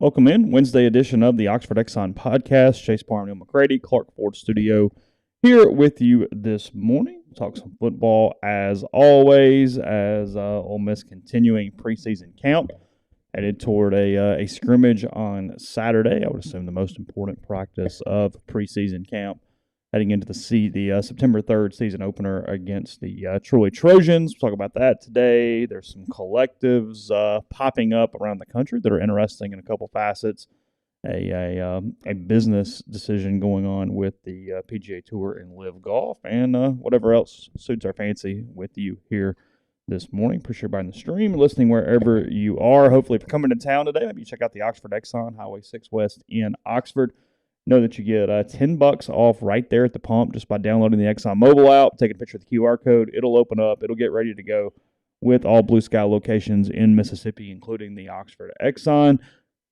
Welcome in Wednesday edition of the Oxford Exxon Podcast. Chase Parham, Neal, McCready, Clark Ford Studio here with you this morning. Talk some football as always, as Ole Miss continuing preseason camp. Headed toward a scrimmage on Saturday. I would assume the most important practice of preseason camp. Heading into the September 3rd season opener against the Troy Trojans. We'll talk about that today. There's some collectives popping up around the country that are interesting in a couple facets. A business decision going on with the PGA Tour and Live Golf, and whatever else suits our fancy with you here this morning. Appreciate everybody in the stream, listening wherever you are. Hopefully, if you're coming to town today, maybe you check out the Oxford Exxon, Highway 6 West in Oxford. Know that you get $10 off right there at the pump just by downloading the Exxon mobile app, taking a picture of the QR code. It'll open up. It'll get ready to go with all Blue Sky locations in Mississippi, including the Oxford Exxon,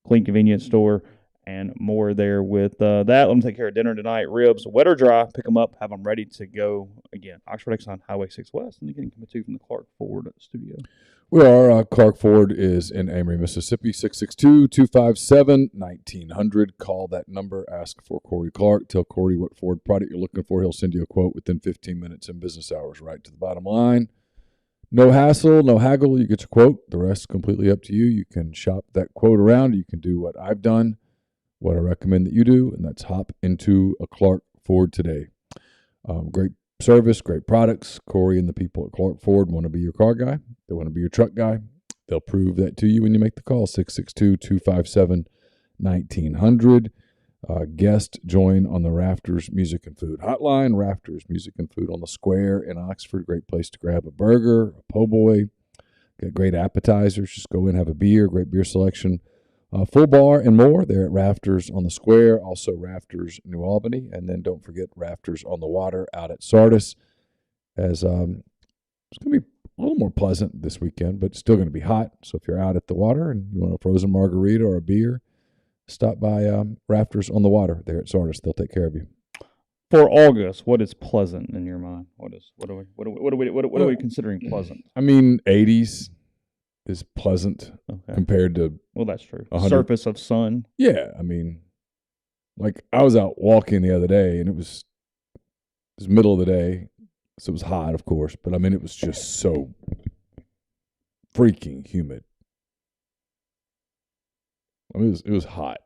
clean convenience store, and more there with that. Let them take care of dinner tonight. Ribs, wet or dry, pick them up, have them ready to go. Again, Oxford Exxon, Highway 6 West, and again, coming to you from the Clark Ford Studio. We are. Clark Ford is in Amory, Mississippi, 662-257-1900. Call that number. Ask for Corey Clark. Tell Corey what Ford product you're looking for. He'll send you a quote within 15 minutes in business hours, right to the bottom line. No hassle, no haggle. You get your quote. The rest completely up to you. You can shop that quote around. You can do what I've done, what I recommend that you do, and that's hop into a Clark Ford today. Great service, great products. Corey and the people at Clark Ford want to be your car guy. They want to be your truck guy. They'll prove that to you when you make the call, 662-257-1900. Guest join on the Rafters Music and Food Hotline. Rafters Music and Food on the Square in Oxford. Great place to grab a burger, a po' boy. Got great appetizers. Just go in, have a beer. Great beer selection. Full bar and more. They're at Rafters on the Square, also Rafters New Albany, and then don't forget Rafters on the Water out at Sardis. As it's going to be a little more pleasant this weekend, but still going to be hot. So if you're out at the water and you want a frozen margarita or a beer, stop by Rafters on the Water there at Sardis. They'll take care of you. For August, what is pleasant in your mind? What are we considering pleasant? I mean, 80s. Is pleasant compared to that's true. Surface of sun. Yeah, I mean, like I was out walking the other day and it was middle of the day, so it was hot, of course, but I mean it was just so freaking humid. I mean it was hot.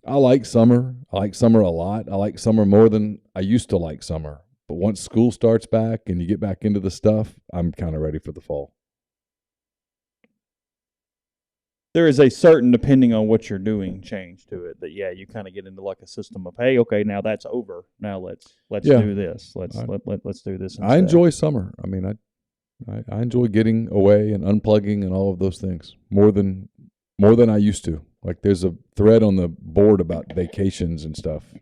I like summer. I like summer a lot. I like summer more than I used to like summer. But once school starts back and you get back into the stuff, I'm kind of ready for the fall. There is a certain, depending on what you're doing, change to it. That you kind of get into like a system of, hey, okay, now that's over. Now let's do this. Let's do this instead. I enjoy summer. I mean, I enjoy getting away and unplugging and all of those things more than I used to. Like there's a thread on the board about vacations and stuff.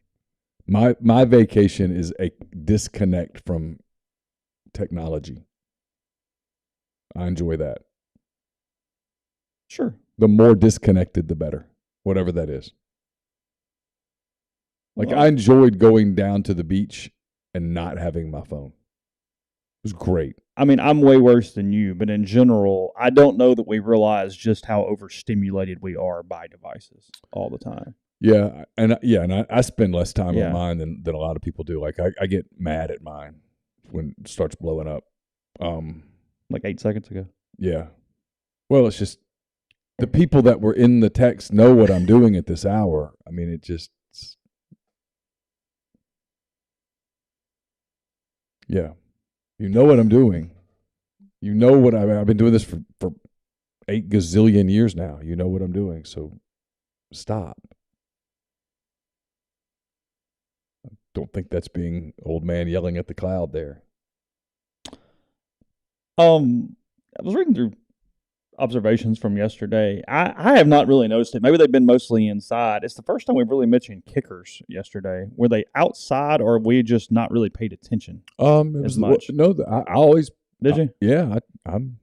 My vacation is a disconnect from technology. I enjoy that. Sure. The more disconnected, the better, whatever that is. Like I enjoyed going down to the beach and not having my phone. It was great. I mean, I'm way worse than you, but in general, I don't know that we realize just how overstimulated we are by devices all the time. Yeah, and I spend less time on mine than a lot of people do. Like I get mad at mine when it starts blowing up. Like 8 seconds ago. Yeah. Well, it's just the people that were in the text know what I'm doing at this hour. I mean, it just you know what I'm doing. You know what I've been doing this for 8 gazillion years now. You know what I'm doing, so stop. Don't think that's being old man yelling at the cloud there. I was reading through observations from yesterday. I have not really noticed it. Maybe they've been mostly inside. It's the first time we've really mentioned kickers yesterday. Were they outside, or have we just not really paid attention as much? No, I always did. You? Yeah, I'm.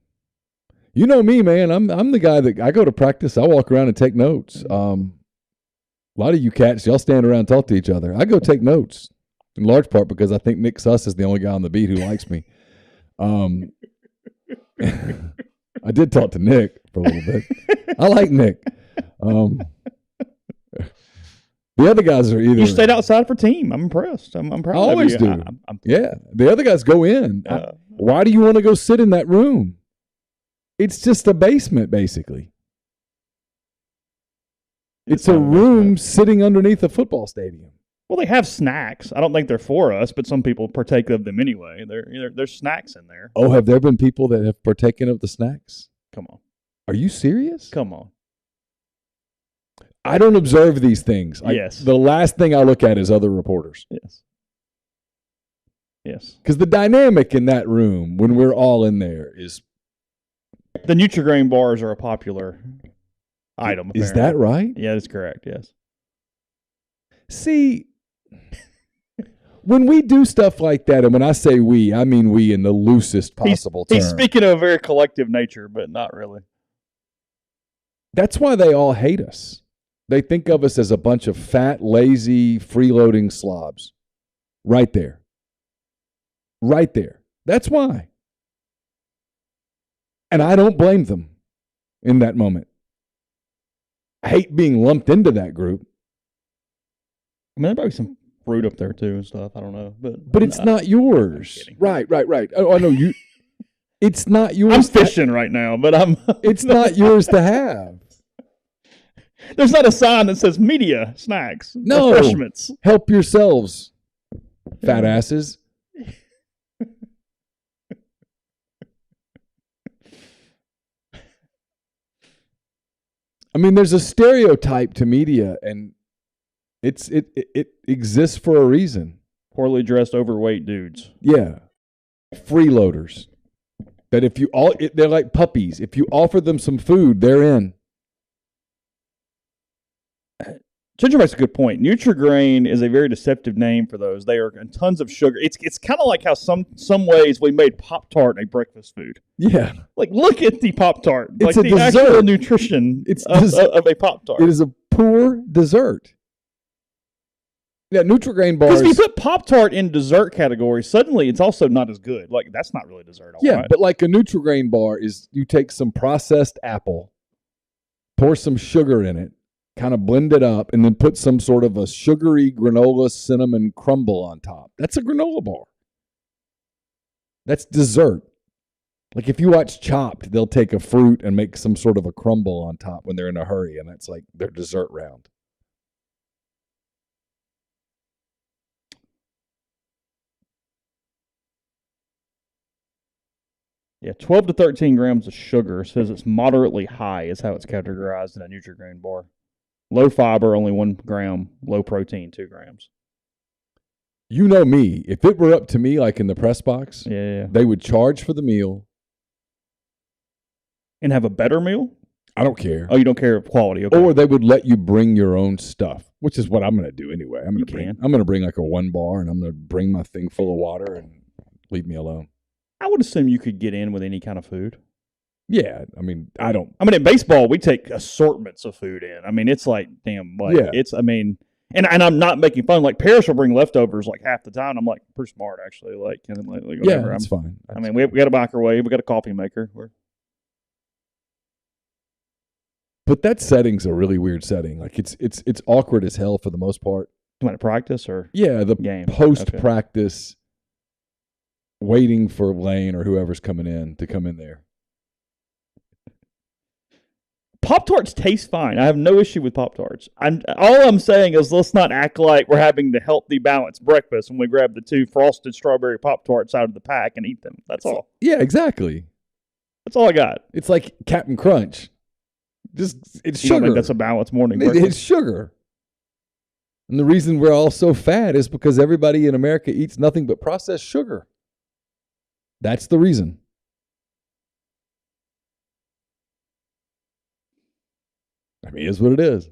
You know me, man. I'm the guy that I go to practice. I walk around and take notes. A lot of you cats, y'all stand around and talk to each other. I go take notes, in large part because I think Nick Suss is the only guy on the beat who likes me. I did talk to Nick for a little bit. I like Nick. The other guys are either... You stayed outside for team. I'm impressed. I'm proud I always of you. do. Yeah. The other guys go in. Why do you want to go sit in that room? It's just a basement, basically. It's a room sitting underneath a football stadium. Well, they have snacks. I don't think they're for us, but some people partake of them anyway. There's snacks in there. Oh, have there been people that have partaken of the snacks? Come on. Are you serious? Come on. I don't observe these things. Yes. The last thing I look at is other reporters. Yes. Yes. Because the dynamic in that room when we're all in there is... The Nutri-Grain bars are a popular item. Is that right? Yeah, that's correct. Yes. See, when we do stuff like that, and when I say we, I mean we in the loosest possible term. He's speaking of a very collective nature, but not really. That's why they all hate us. They think of us as a bunch of fat, lazy, freeloading slobs. Right there. Right there. That's why. And I don't blame them in that moment. I hate being lumped into that group. I mean, there's probably some fruit up there too and stuff. I don't know, but it's not yours. Right. Oh, I know you. It's not yours. I'm fishing right now, but It's not yours to have. There's not a sign that says media snacks. No. Refreshments. Help yourselves, fat asses. I mean, there's a stereotype to media, and it exists for a reason. Poorly dressed, overweight dudes. Yeah, freeloaders. That they're like puppies. If you offer them some food, they're in. Ginger makes a good point. Nutri-Grain is a very deceptive name for those. They are tons of sugar. It's kind of like how some ways we made Pop-Tart a breakfast food. Yeah. Like, look at the Pop-Tart. It's like a the dessert. actual nutrition of a Pop-Tart. It is a poor dessert. Yeah, Nutri-Grain bars. Because if you put Pop-Tart in dessert category, suddenly it's also not as good. Like, that's not really dessert. Yeah, but like a Nutri-Grain bar is you take some processed apple, pour some sugar in it, kind of blend it up, and then put some sort of a sugary granola cinnamon crumble on top. That's a granola bar. That's dessert. Like if you watch Chopped, they'll take a fruit and make some sort of a crumble on top when they're in a hurry, and that's like their dessert round. Yeah, 12 to 13 grams of sugar. Says it's moderately high is how it's categorized in a Nutri-Grain bar. Low fiber, only 1 gram. Low protein, 2 grams. You know me. If it were up to me, like in the press box, yeah. They would charge for the meal. And have a better meal? I don't care. Oh, you don't care of quality. Okay. Or they would let you bring your own stuff, which is what I'm going to do anyway. I'm going to bring like a 1 bar, and I'm going to bring my thing full of water and leave me alone. I would assume you could get in with any kind of food. Yeah, I mean, in baseball, we take assortments of food in. I mean, it's like, damn, like, yeah. It's, I mean, and I'm not making fun. Like, Paris will bring leftovers like half the time. I'm like, pretty smart, actually. Like, whatever. Yeah, that's fine. I mean, we got a microwave. We got a coffee maker. But that setting's a really weird setting. Like, it's awkward as hell for the most part. You want to practice or the game? Post-practice waiting for Lane or whoever's coming in to come in there. Pop-Tarts taste fine. I have no issue with Pop-Tarts. All I'm saying is let's not act like we're having the healthy, balanced breakfast when we grab the 2 frosted strawberry Pop-Tarts out of the pack and eat them. That's all. Yeah, exactly. That's all I got. It's like Captain Crunch. It's you sugar. Don't think that's a balanced morning breakfast? It's sugar. And the reason we're all so fat is because everybody in America eats nothing but processed sugar. That's the reason. I mean, it's what it is.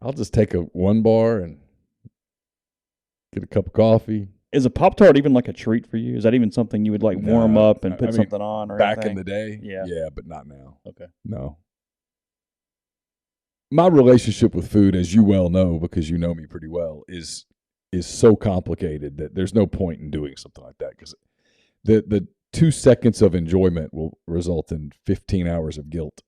I'll just take a 1 bar and get a cup of coffee. Is a Pop-Tart even like a treat for you? Is that even something you would like warm up and put something on or back anything? in the day? Yeah. Yeah, but not now. Okay. No. My relationship with food, as you well know, because you know me pretty well, is is so complicated that there's no point in doing something like that, because the 2 seconds of enjoyment will result in 15 hours of guilt.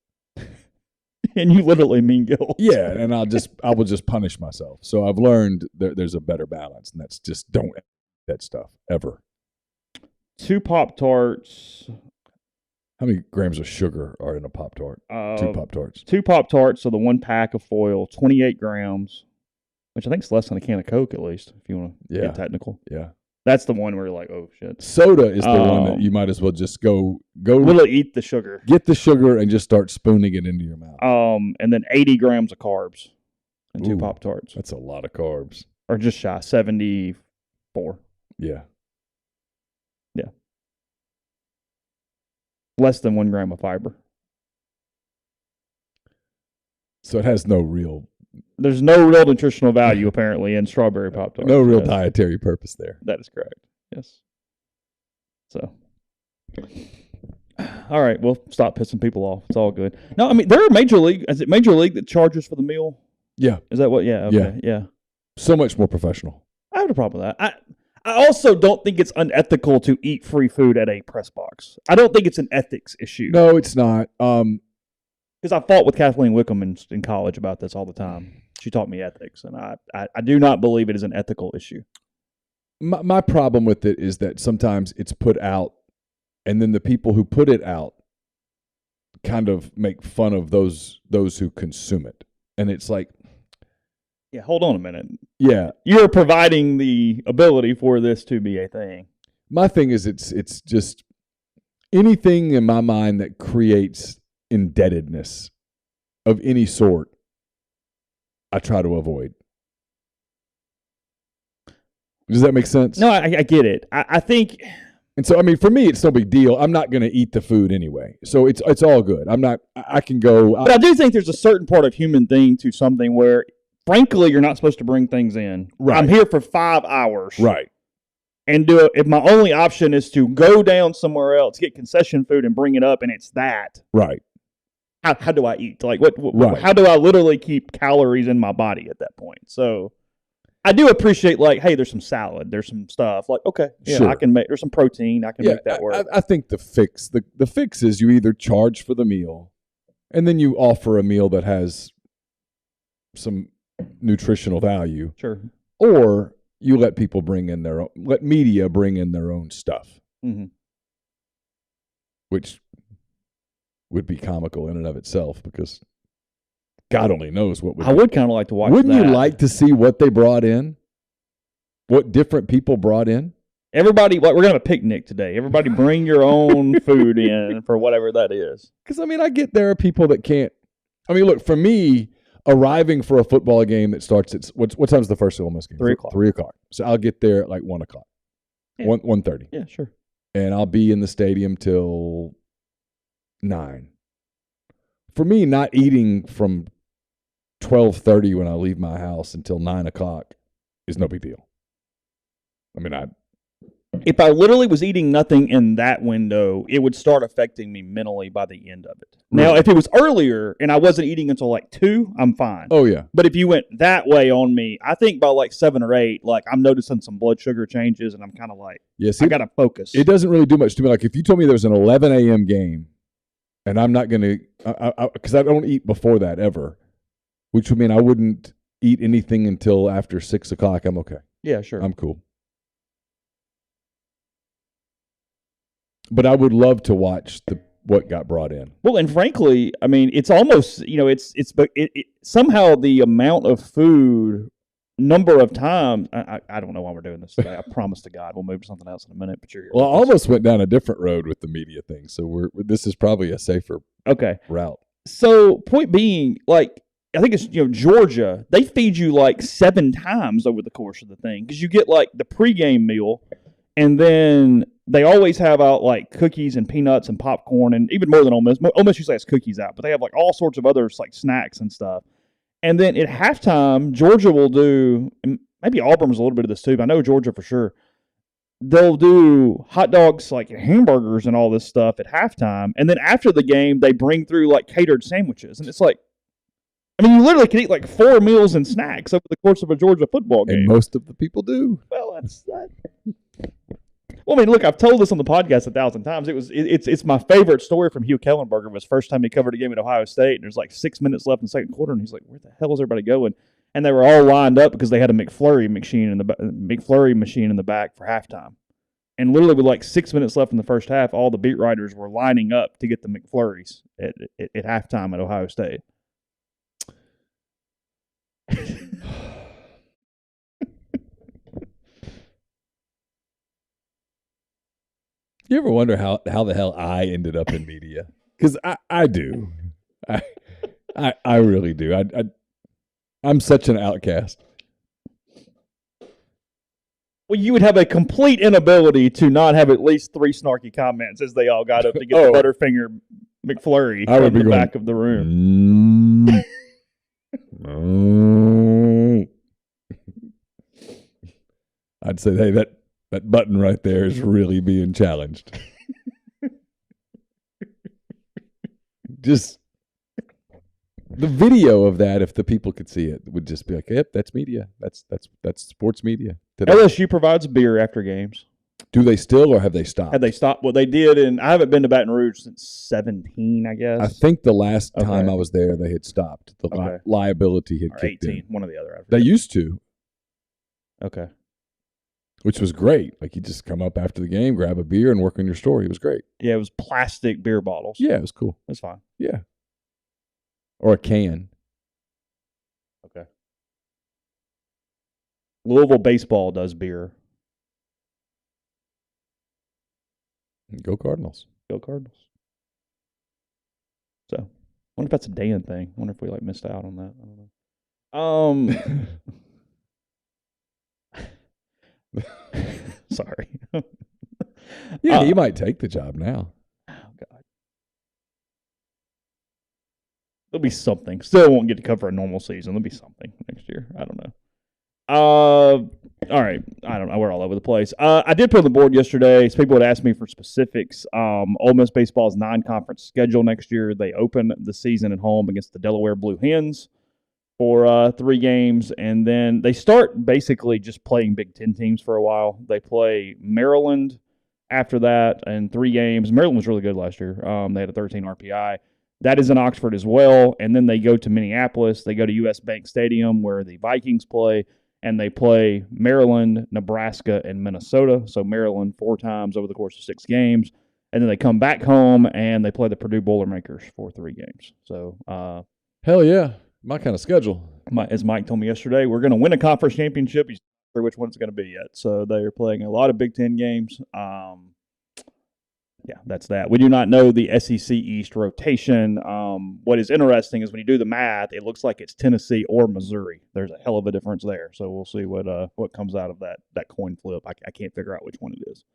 And you literally mean guilt. Yeah, and I will just punish myself. So I've learned there's a better balance, and that's just don't eat that stuff ever. 2 Pop-Tarts. How many grams of sugar are in a Pop-Tart? 2 Pop-Tarts. 2 Pop-Tarts, so the 1 pack of foil, 28 grams, which I think is less than a can of Coke, at least, if you want to get technical. Yeah. That's the one where you're like, oh, shit. Soda is the one that you might as well just go literally eat the sugar. Get the sugar and just start spooning it into your mouth. And then 80 grams of carbs and 2 Pop-Tarts. That's a lot of carbs. Or just shy, 74. Yeah. Yeah. Less than 1 gram of fiber. So it has no real... There's no real nutritional value, apparently, in strawberry Pop-Tarts. No real dietary purpose there. That is correct. Yes. So, all right, we'll stop pissing people off. It's all good. No, I mean, there are Major League. Is it Major League that charges for the meal? Yeah. Is that what? Yeah. Okay. Yeah. So much more professional. I have a problem with that. I also don't think it's unethical to eat free food at a press box. I don't think it's an ethics issue. No, it's not. Because I fought with Kathleen Wickham in college about this all the time. She taught me ethics, and I do not believe it is an ethical issue. My problem with it is that sometimes it's put out, and then the people who put it out kind of make fun of those who consume it. And it's like... Yeah, hold on a minute. Yeah. You're providing the ability for this to be a thing. My thing is it's just anything in my mind that creates indebtedness of any sort, I try to avoid. Does that make sense? No, I get it. I think... And so, I mean, for me, it's no big deal. I'm not going to eat the food anyway. So it's all good. I can go... But I do think there's a certain part of human thing to something where, frankly, you're not supposed to bring things in. Right. I'm here for 5 hours. Right. And do it. If my only option is to go down somewhere else, get concession food and bring it up, and it's that. Right. How do I eat? Like, what right. How do I literally keep calories in my body at that point? So... I do appreciate, like, hey, there's some salad, there's some stuff. Like, okay, yeah, sure. I can make. There's some protein, I can make that work. I think the fix is you either charge for the meal, and then you offer a meal that has some nutritional value. Sure. Or you let people let media bring in their own stuff, which would be comical in and of itself because. God only knows what I would kind of like to watch. Wouldn't you like to see what they brought in? What different people brought in? Everybody, like, we're going to have a picnic today. Everybody bring your own food in for whatever that is. Because, I mean, I get there are people that can't. I mean, look, for me, arriving for a football game that starts at, what time's the first Ole Miss game? 3 o'clock. 3 o'clock. So I'll get there at like 1 o'clock. Yeah. 1:30. Yeah, sure. And I'll be in the stadium till 9. For me, not eating from 12:30 when I leave my house until 9 o'clock is no big deal. I mean, if I literally was eating nothing in that window, it would start affecting me mentally by the end of it. Right. Now, if it was earlier and I wasn't eating until like 2, I'm fine. Oh, yeah. But if you went that way on me, I think by like 7 or 8, like I'm noticing some blood sugar changes and I'm kind of like, I got to focus. It doesn't really do much to me. Like if you told me there was an 11 a.m. game and I'm not going to, because I don't eat before that ever. Which would mean I wouldn't eat anything until after 6 o'clock. I'm okay. Yeah, sure. I'm cool. But I would love to watch what got brought in. Well, and frankly, I mean, it's almost, it somehow the amount of food, number of times, I don't know why we're doing this today. I promise to God we'll move to something else in a minute. But you're here. Well, I almost went down a different road with the media thing. So this is probably a safer route. So point being, like, I think it's, Georgia, they feed you like 7 times over the course of the thing because you get like the pregame meal and then they always have out like cookies and peanuts and popcorn and even more than Ole Miss. Ole Miss usually has cookies out, but they have like all sorts of other like snacks and stuff. And then at halftime, Georgia will do, and maybe Auburn's a little bit of this too, but I know Georgia for sure. They'll do hot dogs, like hamburgers and all this stuff at halftime. And then after the game, they bring through like catered sandwiches. And it's like, I mean, you literally can eat like 4 meals and snacks over the course of a Georgia football game. And most of the people do. Well, that's that. Well, I mean, look, I've told this on the podcast 1,000 times. It's my favorite story from Hugh Kellenberger. Was first time he covered a game at Ohio State, and there's like 6 minutes left in the second quarter, and he's like, "Where the hell is everybody going?" And they were all lined up because they had a McFlurry machine in the back for halftime. And literally with like 6 minutes left in the first half, all the beat writers were lining up to get the McFlurries at halftime at Ohio State. You ever wonder how the hell I ended up in media? Because I do. I really do. I'm such an outcast. Well, you would have a complete inability to not have at least 3 snarky comments as they all got up to get the Butterfinger McFlurry from the back of the room. I'd say, hey, that button right there is really being challenged. Just the video of that, if the people could see it, would just be like, yep, that's media. That's sports media today. LSU provides beer after games. Do they still, or have they stopped? Have they stopped? Well, they did, and I haven't been to Baton Rouge since 2017, I guess. I think the last time I was there, they had stopped. The liability had kicked 18, in. one or the other. They used to. Okay. Which was great. Like, you just come up after the game, grab a beer, and work on your story. It was great. Yeah, it was plastic beer bottles. Yeah, it was cool. That's fine. Yeah. Or a can. Okay. Louisville baseball does beer. Go Cardinals. Go Cardinals. So, I wonder if that's a Dan thing. I wonder if we missed out on that. I don't know. Sorry. Yeah, you might take the job now. Oh, God. There'll be something. Still won't get to cover a normal season. There'll be something next year. I don't know. All right. I don't know. We're all over the place. I did put on the board yesterday. So people would ask me for specifics. Ole Miss baseball's non-conference schedule next year. They open the season at home against the Delaware Blue Hens for 3 games, and then they start basically just playing Big Ten teams for a while. They play Maryland after that in 3 games. Maryland was really good last year. They had a 13 RPI. That is in Oxford as well, and then they go to Minneapolis. They go to US Bank Stadium where the Vikings play, and they play Maryland, Nebraska, and Minnesota. So Maryland 4 times over the course of 6 games, and then they come back home and they play the Purdue Boilermakers for 3 games. So hell yeah. My kind of schedule. As Mike told me yesterday, we're going to win a conference championship. He's not sure which one it's going to be yet. So they are playing a lot of Big Ten games. Yeah, that's that. We do not know the SEC East rotation. What is interesting is when you do the math, it looks like it's Tennessee or Missouri. There's a hell of a difference there. So we'll see what comes out of that coin flip. I can't figure out which one it is.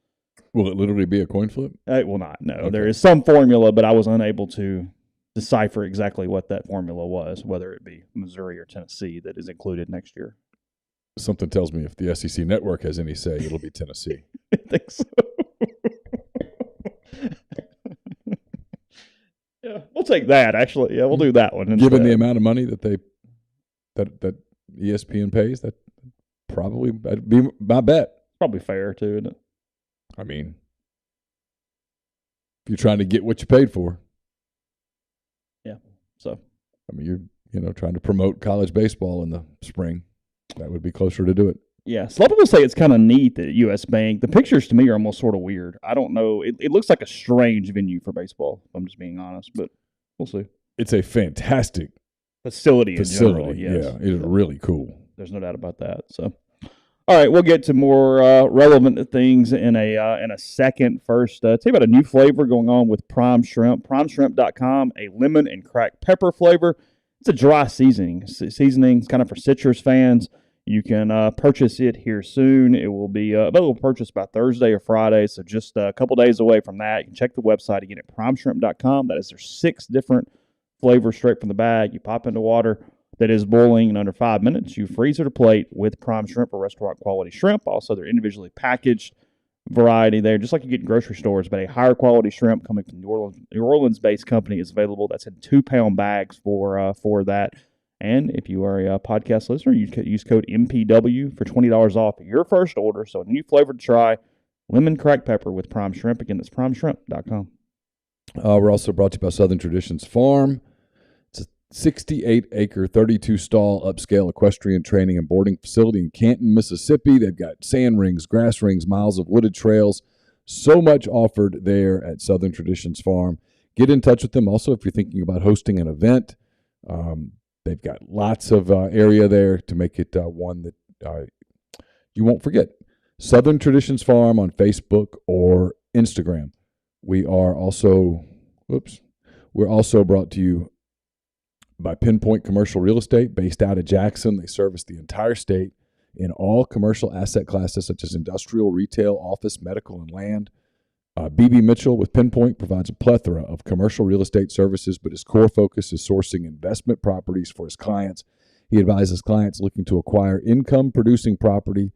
Will it literally be a coin flip? It will not. No, okay. There is some formula, but I was unable to decipher exactly what that formula was, whether it be Missouri or Tennessee that is included next year. Something tells me if the SEC network has any say, it'll be Tennessee. I think so. Yeah, we'll take that, actually. Yeah, we'll do that one. Given the amount of money that ESPN pays, that'd be my bet. Probably fair, too, isn't it? I mean, if you're trying to get what you paid for. Yeah. So, I mean, you're trying to promote college baseball in the spring. That would be closer to do it. Yeah. So a lot of people say it's kind of neat that US Bank. The pictures to me are almost sort of weird. I don't know. It looks like a strange venue for baseball, if I'm just being honest, but we'll see. It's a fantastic facility in general. Yes. Yeah, it is really cool. There's no doubt about that. So, all right, we'll get to more relevant things in a second. First, tell you about a new flavor going on with Prime Shrimp. PrimeShrimp.com, a lemon and cracked pepper flavor. It's a dry seasoning. It's kind of for citrus fans. You can purchase it here soon. It will be available to purchase by Thursday or Friday, so just a couple days away from that. You can check the website again at PrimeShrimp.com. That is their 6 different flavors straight from the bag. You pop into water that is boiling in under 5 minutes. You freeze it or plate with Prime Shrimp or restaurant quality shrimp. Also, they're individually packaged variety there, just like you get in grocery stores, but a higher quality shrimp coming from New Orleans-based company is available. That's in 2-pound bags for that. And if you are a podcast listener, you can use code MPW for $20 off your first order. So a new flavor to try, lemon cracked pepper with prime shrimp. Again, that's primeshrimp.com. We're also brought to you by Southern Traditions Farm. It's a 68-acre, 32-stall upscale equestrian training and boarding facility in Canton, Mississippi. They've got sand rings, grass rings, miles of wooded trails. So much offered there at Southern Traditions Farm. Get in touch with them. Also, if you're thinking about hosting an event, they've got lots of area there to make it one that you won't forget. Southern Traditions Farm on Facebook or Instagram. We're also brought to you by Pinpoint Commercial Real Estate, based out of Jackson. They service the entire state in all commercial asset classes such as industrial, retail, office, medical, and land. BB Mitchell with Pinpoint provides a plethora of commercial real estate services, but his core focus is sourcing investment properties for his clients. He advises clients looking to acquire income-producing property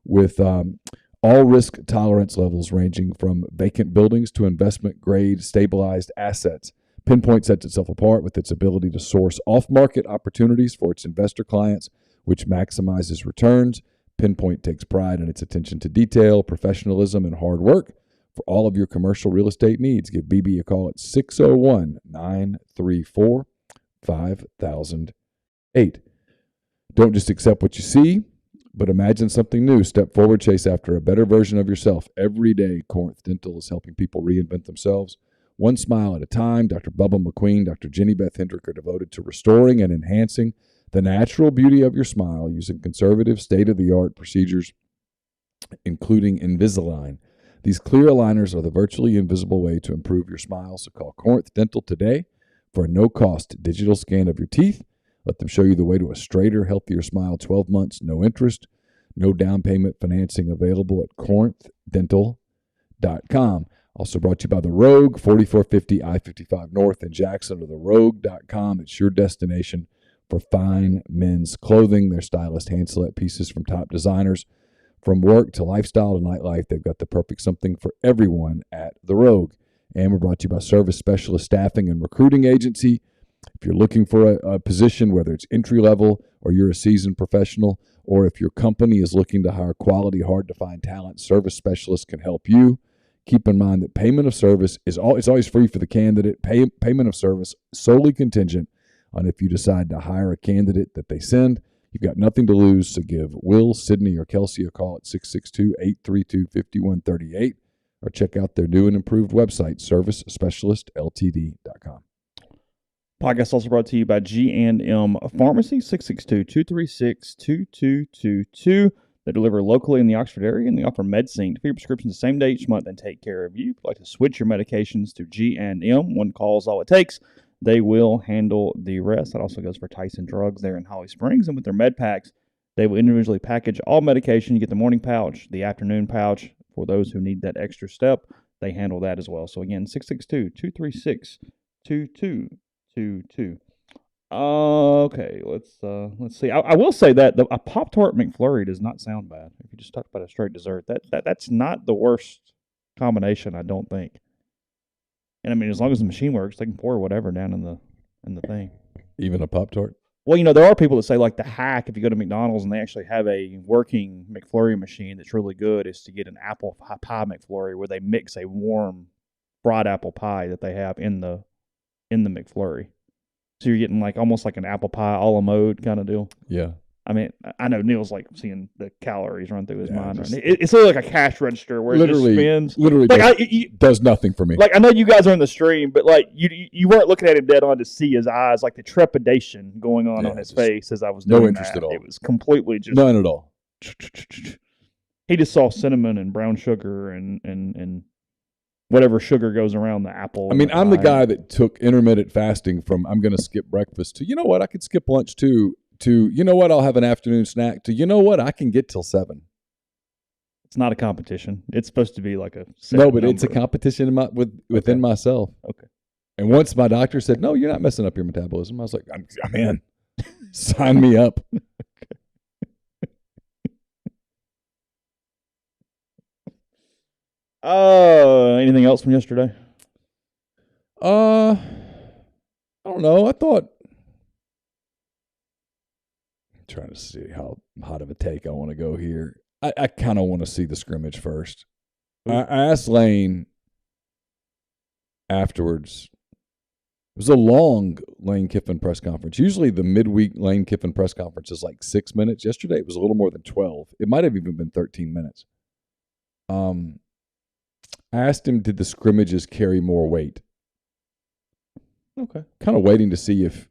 with all risk tolerance levels ranging from vacant buildings to investment-grade stabilized assets. Pinpoint sets itself apart with its ability to source off-market opportunities for its investor clients, which maximizes returns. Pinpoint takes pride in its attention to detail, professionalism, and hard work. For all of your commercial real estate needs, give BB a call at 601-934-5008. Don't just accept what you see, but imagine something new. Step forward, chase after a better version of yourself. Every day, Corinth Dental is helping people reinvent themselves. One smile at a time. Dr. Bubba McQueen, Dr. Jenny Beth Hendrick are devoted to restoring and enhancing the natural beauty of your smile using conservative, state-of-the-art procedures, including Invisalign. These clear aligners are the virtually invisible way to improve your smile, so call Corinth Dental today for a no-cost digital scan of your teeth. Let them show you the way to a straighter, healthier smile. 12 months, no interest, no down payment financing available at corinthdental.com. Also brought to you by The Rogue, 4450 I-55 North in Jackson, or therogue.com. It's your destination for fine men's clothing. Their stylist hand-select pieces from top designers. From work to lifestyle to nightlife, they've got the perfect something for everyone at The Rogue. And we're brought to you by Service Specialist Staffing and Recruiting Agency. If you're looking for a position, whether it's entry-level or you're a seasoned professional, or if your company is looking to hire quality, hard-to-find talent, Service Specialists can help you. Keep in mind that payment of service it's always free for the candidate. Payment of service solely contingent on if you decide to hire a candidate that they send. You've got nothing to lose, so give Will, Sydney, or Kelsey a call at 662-832-5138 or check out their new and improved website, servicespecialistltd.com. Podcast also brought to you by G&M Pharmacy, 662-236-2222. They deliver locally in the Oxford area, and they offer MedSync to fill your prescriptions the same day each month and take care of you. If you'd like to switch your medications to G&M, one call is all it takes. They will handle the rest. That also goes for Tyson Drugs there in Holly Springs. And with their med packs, they will individually package all medication. You get the morning pouch, the afternoon pouch. For those who need that extra step, they handle that as well. So again, 662-236-2222. Okay, let's see. I will say that a Pop-Tart McFlurry does not sound bad. If you just talk about a straight dessert, that's not the worst combination, I don't think. And I mean, as long as the machine works, they can pour whatever down in the thing. Even a Pop-Tart? Well, there are people that say, like, the hack, if you go to McDonald's and they actually have a working McFlurry machine that's really good, is to get an apple pie McFlurry where they mix a warm fried apple pie that they have in the McFlurry. So you're getting almost like an apple pie a la mode kind of deal. Yeah. I mean, I know Neal's seeing the calories run through his mind. Right? It's really like a cash register where it just spins. Literally does nothing for me. I know you guys are in the stream, but you weren't looking at him dead on to see his eyes, the trepidation going on his face as I was doing no interest that. at all. It was completely just none at all. He just saw cinnamon and brown sugar and whatever sugar goes around the apple. I mean, I'm the guy that took intermittent fasting from I'm going to skip breakfast to, I could skip lunch too. To, I'll have an afternoon snack, to, I can get till 7. It's not a competition. It's supposed to be like a No, but it's a competition within myself. Okay. And once my doctor said, no, you're not messing up your metabolism, I was like, I'm in. Sign me up. Anything else from yesterday? I don't know. I thought trying to see how hot of a take I want to go here. I kind of want to see the scrimmage first. I asked Lane afterwards. It was a long Lane Kiffin press conference. Usually the midweek Lane Kiffin press conference is like 6 minutes. Yesterday it was a little more than 12. It might have even been 13 minutes. I asked him, did the scrimmages carry more weight? Okay. Kind of waiting to see if,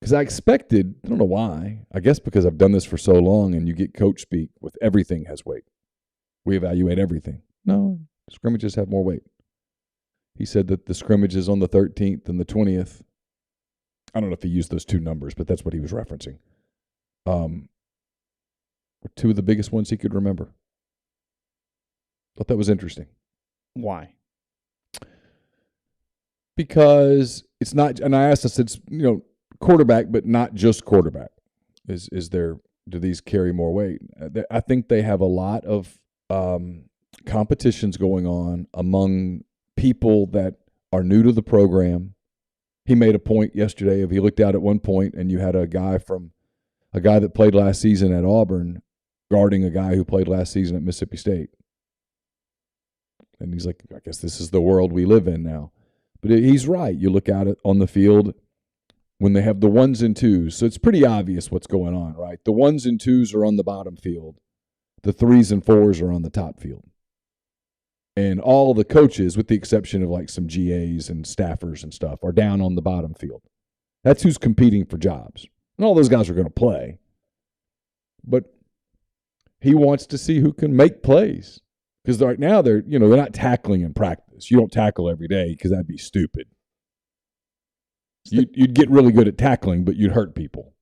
because I expected, I don't know why, I guess because I've done this for so long and you get coach speak with everything has weight. We evaluate everything. No, scrimmages have more weight. He said that the scrimmages on the 13th and the 20th, I don't know if he used those two numbers, but that's what he was referencing, were two of the biggest ones he could remember. Thought that was interesting. Why? Because it's not, and I asked, I said, quarterback, but not just quarterback. Do these carry more weight? I think they have a lot of competitions going on among people that are new to the program. He made a point yesterday of he looked out at one point and you had a guy that played last season at Auburn guarding a guy who played last season at Mississippi State. And he's like, I guess this is the world we live in now. But he's right. You look at it on the field when they have the ones and twos. So it's pretty obvious what's going on, right? The ones and twos are on the bottom field. The threes and fours are on the top field. And all the coaches, with the exception of like some GAs and staffers and stuff, are down on the bottom field. That's who's competing for jobs. And all those guys are going to play. But he wants to see who can make plays. Because right now they're not tackling in practice. You don't tackle every day because that'd be stupid. You'd get really good at tackling, but you'd hurt people.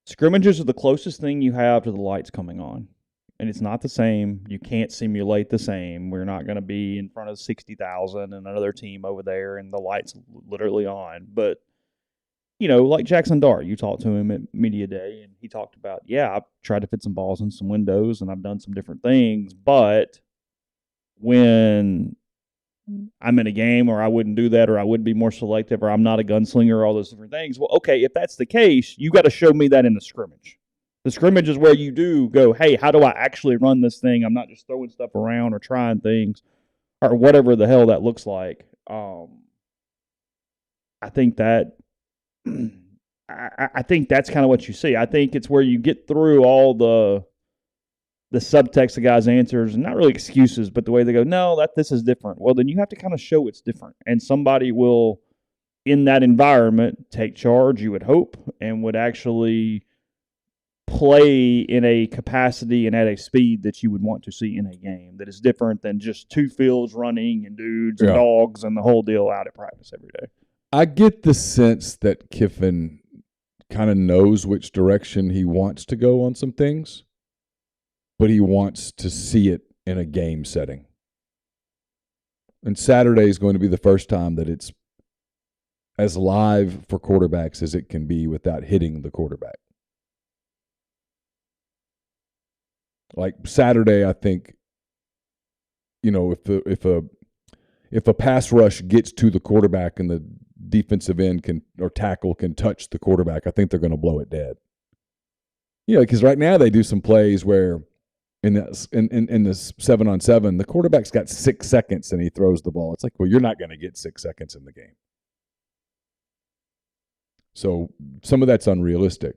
Scrimmages are the closest thing you have to the lights coming on. And it's not the same. You can't simulate the same. We're not going to be in front of 60,000 and another team over there and the lights literally on. But, like Jackson Dart, you talked to him at Media Day, and he talked about, I've tried to fit some balls in some windows and I've done some different things. But when I'm in a game or I wouldn't do that or I would be more selective or I'm not a gunslinger, all those different things. Well, okay, if that's the case, you got to show me that in the scrimmage. The scrimmage is where you do go, hey, how do I actually run this thing? I'm not just throwing stuff around or trying things or whatever the hell that looks like. I think that I think that's kind of what you see. I think it's where you get through all the subtext of guys' answers, and not really excuses, but the way they go, no, this is different. Well, then you have to kind of show it's different. And somebody will, in that environment, take charge, you would hope, and would actually play in a capacity and at a speed that you would want to see in a game that is different than just two fields running and dudes and dogs and the whole deal out at practice every day. I get the sense that Kiffin kind of knows which direction he wants to go on some things, but he wants to see it in a game setting. And Saturday is going to be the first time that it's as live for quarterbacks as it can be without hitting the quarterback. Like Saturday, I think, if a pass rush gets to the quarterback and the defensive end or tackle can touch the quarterback, I think they're going to blow it dead. Because right now they do some plays where in this 7-on-7, the quarterback's got 6 seconds and he throws the ball. It's like, well, you're not going to get 6 seconds in the game. So some of that's unrealistic.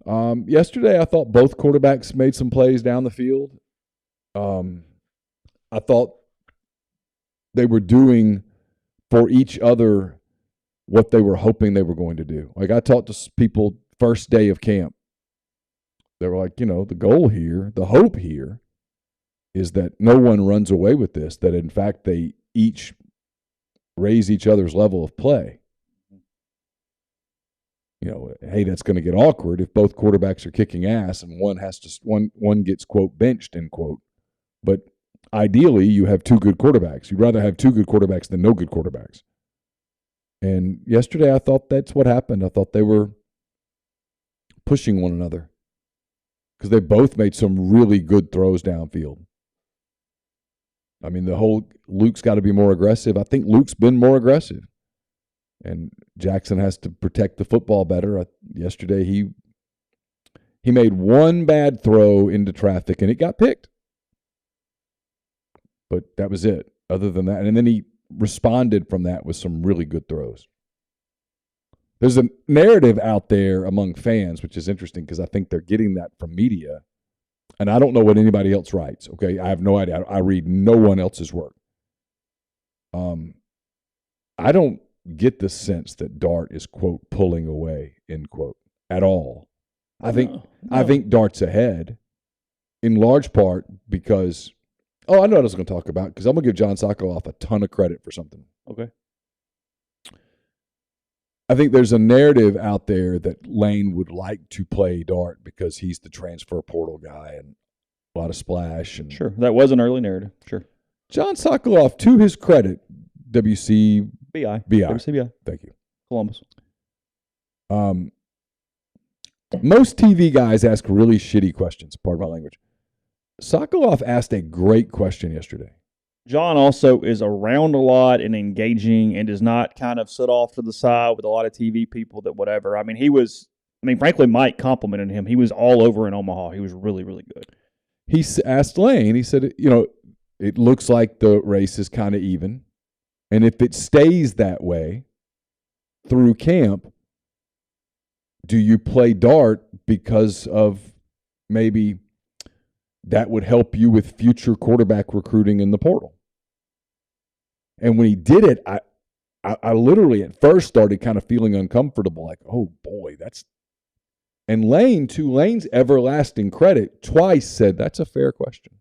Yesterday, I thought both quarterbacks made some plays down the field. I thought they were doing for each other what they were hoping they were going to do. Like I talked to people first day of camp. They were like, the goal here, the hope here is that no one runs away with this, that in fact they each raise each other's level of play. Hey, that's going to get awkward if both quarterbacks are kicking ass and one gets, quote, benched, end quote. But ideally, you have two good quarterbacks. You'd rather have two good quarterbacks than no good quarterbacks. And yesterday, I thought that's what happened. I thought they were pushing one another because they both made some really good throws downfield. I mean, Luke's got to be more aggressive. I think Luke's been more aggressive. And Jackson has to protect the football better. Yesterday, he made one bad throw into traffic, and it got picked. But that was it. Other than that, and then he responded from that with some really good throws. There's a narrative out there among fans, which is interesting because I think they're getting that from media. And I don't know what anybody else writes, okay? I have no idea. I read no one else's work. I don't get the sense that Dart is, quote, pulling away, end quote, at all. I think Dart's ahead in large part because – I know what I was going to talk about because I'm going to give John Sokoloff a ton of credit for something. Okay. I think there's a narrative out there that Lane would like to play Dart because he's the transfer portal guy and a lot of splash. And sure, that was an early narrative. Sure. John Sokoloff, to his credit, WCBI. WCBI. Thank you. Columbus. Most TV guys ask really shitty questions, pardon my language. Sokoloff asked a great question yesterday. John also is around a lot and engaging and does not kind of sit off to the side with a lot of TV people that whatever. I mean, frankly, Mike complimented him. He was all over in Omaha. He was really, really good. He asked Lane, he said, it looks like the race is kind of even. And if it stays that way through camp, do you play Dart because of maybe that would help you with future quarterback recruiting in the portal? And when he did it, I literally at first started kind of feeling uncomfortable, like, oh boy, that's. And Lane, to Lane's everlasting credit, twice said, that's a fair question.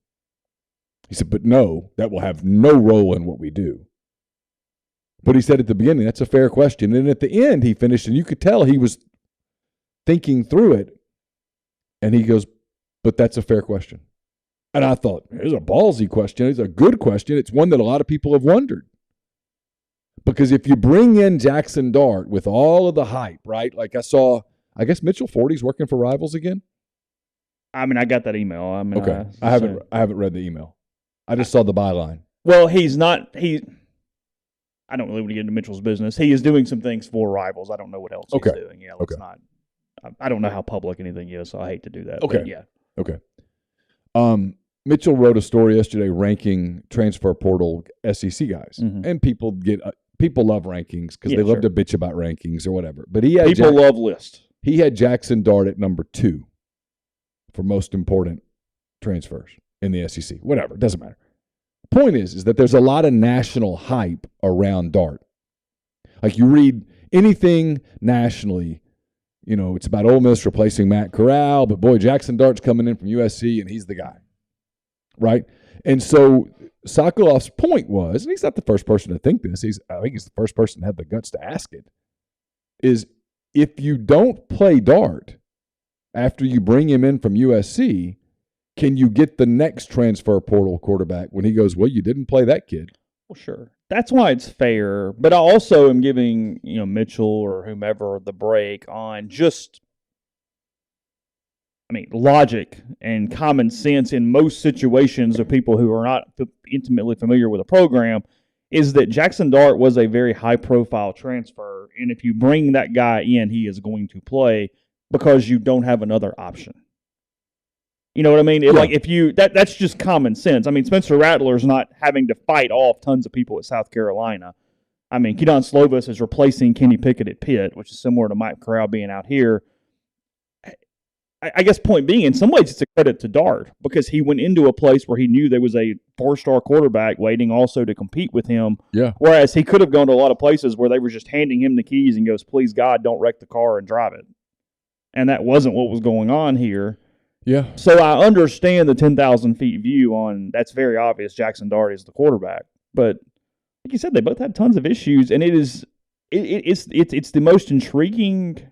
He said, but no, that will have no role in what we do. But he said at the beginning, that's a fair question. And at the end, he finished, and you could tell he was thinking through it. And he goes, but that's a fair question. And I thought, it's a ballsy question. It's a good question. It's one that a lot of people have wondered. Because if you bring in Jackson Dart with all of the hype, right? Like I guess Mitchell Forty's working for Rivals again. I mean, I got that email. Okay. I haven't read the email. I just saw the byline. Well, he's not. I don't really want to get into Mitchell's business. He is doing some things for Rivals. I don't know what else he's doing. Yeah, let's not. I don't know how public anything is, so I hate to do that. Okay. But yeah. Okay. Mitchell wrote a story yesterday ranking transfer portal SEC guys, and people love rankings because they love to bitch about rankings or whatever. But people love lists. He had Jackson Dart at number 2 for most important transfers in the SEC. Whatever, it doesn't matter. Point is that there's a lot of national hype around Dart. Like you read anything nationally, it's about Ole Miss replacing Matt Corral, but boy, Jackson Dart's coming in from USC and he's the guy, right? And so Sokoloff's point was, and he's not the first person to think this, I think he's the first person to have the guts to ask it, is if you don't play Dart after you bring him in from USC, can you get the next transfer portal quarterback when he goes, well, you didn't play that kid? Well, sure. That's why it's fair. But I also am giving, Mitchell or whomever the break on just, logic and common sense in most situations of people who are not intimately familiar with a program is that Jackson Dart was a very high-profile transfer, and if you bring that guy in, he is going to play because you don't have another option. You know what I mean? Like if you that's just common sense. Spencer Rattler's not having to fight off tons of people at South Carolina. Keaton Slovis is replacing Kenny Pickett at Pitt, which is similar to Mike Corral being out here. I guess point being, in some ways, it's a credit to Dart because he went into a place where he knew there was a 4-star quarterback waiting also to compete with him. Yeah. Whereas he could have gone to a lot of places where they were just handing him the keys and goes, please, God, don't wreck the car and drive it. And that wasn't what was going on here. Yeah. So I understand the 10,000 feet view on that's very obvious Jackson Dart is the quarterback. But like you said, they both had tons of issues, and it's the most intriguing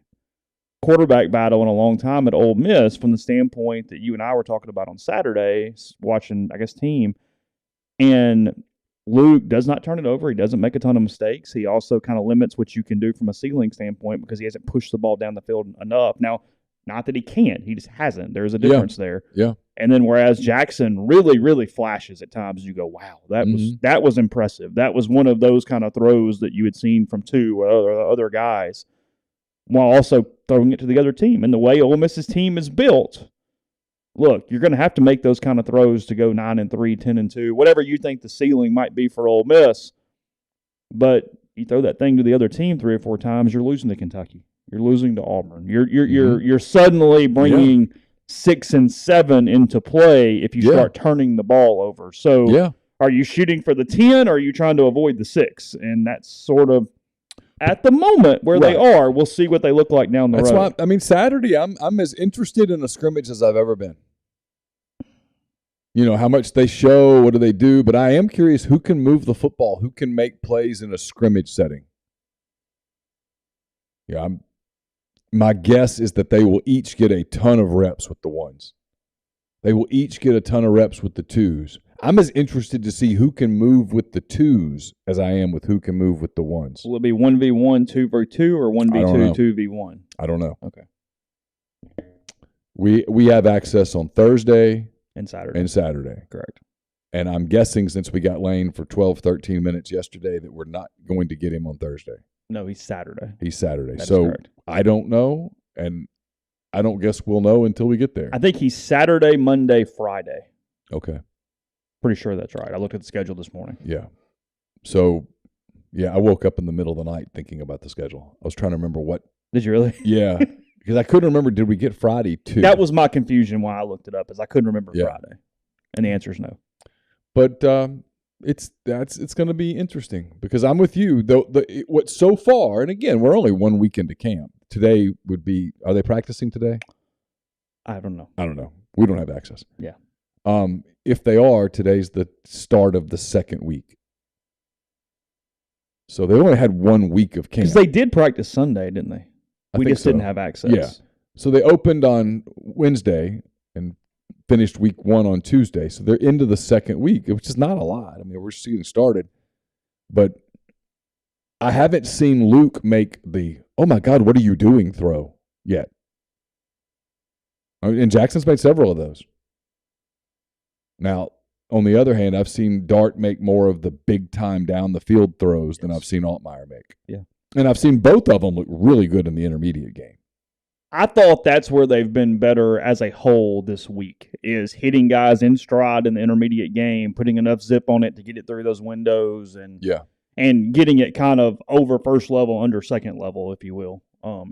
quarterback battle in a long time at Ole Miss from the standpoint that you and I were talking about on Saturday, watching, team. And Luke does not turn it over. He doesn't make a ton of mistakes. He also kind of limits what you can do from a ceiling standpoint because he hasn't pushed the ball down the field enough. Now, not that he can't. He just hasn't. There's a difference there. Yeah. And then whereas Jackson really, really flashes at times, you go, wow, that was impressive. That was one of those kind of throws that you had seen from two or other guys, while also throwing it to the other team. And the way Ole Miss's team is built, look, you're going to have to make those kind of throws to go 9-3, 10-2, whatever you think the ceiling might be for Ole Miss. But you throw that thing to the other team 3 or 4 times, you're losing to Kentucky. You're losing to Auburn. You're suddenly bringing 6 and 7 into play if you start turning the ball over. So are you shooting for the 10 or are you trying to avoid the 6? And that's sort of at the moment where they are. We'll see what they look like down the road. Why, I mean, Saturday, I'm as interested in a scrimmage as I've ever been. You know, how much they show, what do they do, but I am curious who can move the football, who can make plays in a scrimmage setting. Yeah, my guess is that they will each get a ton of reps with the ones. They will each get a ton of reps with the twos. I'm as interested to see who can move with the twos as I am with who can move with the ones. Will it be 1v1, 2v2, or 1v2, 2v1? I don't know. Okay. We have access on Thursday and Saturday. Correct. And I'm guessing since we got Lane for 12, 13 minutes yesterday that we're not going to get him on Thursday. No, he's Saturday. So I don't know, and I don't guess we'll know until we get there. I think he's Saturday, Monday, Friday. Okay. Pretty sure that's right. I looked at the schedule this morning. Yeah. So, I woke up in the middle of the night thinking about the schedule. I was trying to remember what. Did you really? Yeah. Because I couldn't remember, did we get Friday too? That was my confusion why I looked it up, is I couldn't remember Friday. And the answer is no. But it's going to be interesting because I'm with you. What's so far, and again, we're only 1 week into camp. Today would be, are they practicing today? I don't know. We don't have access. Yeah. If they are, today's the start of the second week. So they only had 1 week of camp. Because they did practice Sunday, didn't they? We just didn't have access. Yeah. So they opened on Wednesday and finished week 1 on Tuesday. So they're into the second week, which is not a lot. I mean, we're just getting started. But I haven't seen Luke make the, oh my God, what are you doing throw yet. And Jackson's made several of those. Now, on the other hand, I've seen Dart make more of the big time down the field throws than I've seen Altmaier make. Yeah. And I've seen both of them look really good in the intermediate game. I thought that's where they've been better as a whole this week, is hitting guys in stride in the intermediate game, putting enough zip on it to get it through those windows and getting it kind of over first level, under second level, if you will,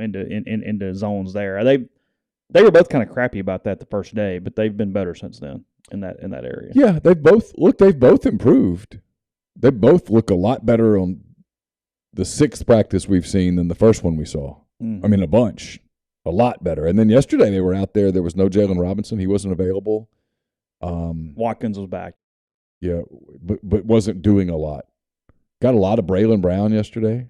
into zones there. They were both kind of crappy about that the first day, but they've been better since then in that area. Yeah, they've both improved. They both look a lot better on the 6th practice we've seen than the first one we saw. I mean, a lot better. And then yesterday they were out there. There was no Jalen Robinson. He wasn't available. Watkins was back. Yeah, but wasn't doing a lot. Got a lot of Braylon Brown yesterday.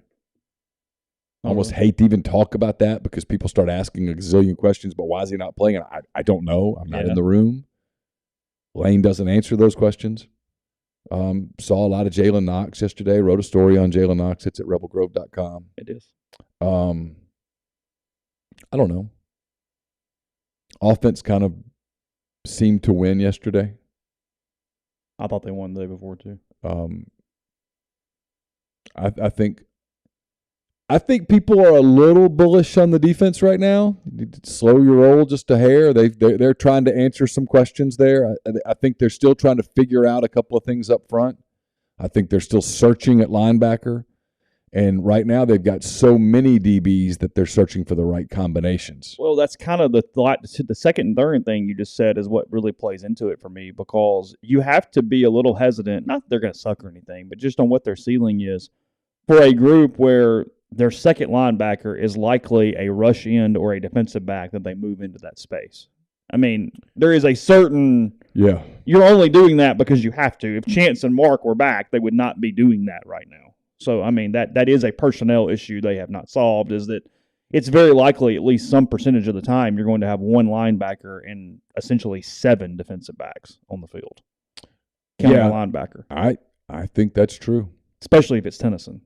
Almost hate to even talk about that because people start asking a gazillion questions, but why is he not playing? And I don't know. I'm not in the room. Lane doesn't answer those questions. Saw a lot of Jalen Knox yesterday. Wrote a story on Jalen Knox. It's at rebelgrove.com. It is. I don't know. Offense kind of seemed to win yesterday. I thought they won the day before too. I think people are a little bullish on the defense right now. You need to slow your roll just a hair. They're trying to answer some questions there. I think they're still trying to figure out a couple of things up front. I think they're still searching at linebacker. And right now they've got so many DBs that they're searching for the right combinations. Well, that's kind of the second and third thing you just said is what really plays into it for me, because you have to be a little hesitant. Not that they're going to suck or anything, but just on what their ceiling is for a group where their second linebacker is likely a rush end or a defensive back that they move into that space. I mean, there is a certain – you're only doing that because you have to. If Chance and Mark were back, they would not be doing that right now. So, I mean, that is a personnel issue they have not solved, is that it's very likely at least some percentage of the time you're going to have one linebacker and essentially 7 defensive backs on the field. Counting a linebacker. I think that's true. Especially if it's Tennyson.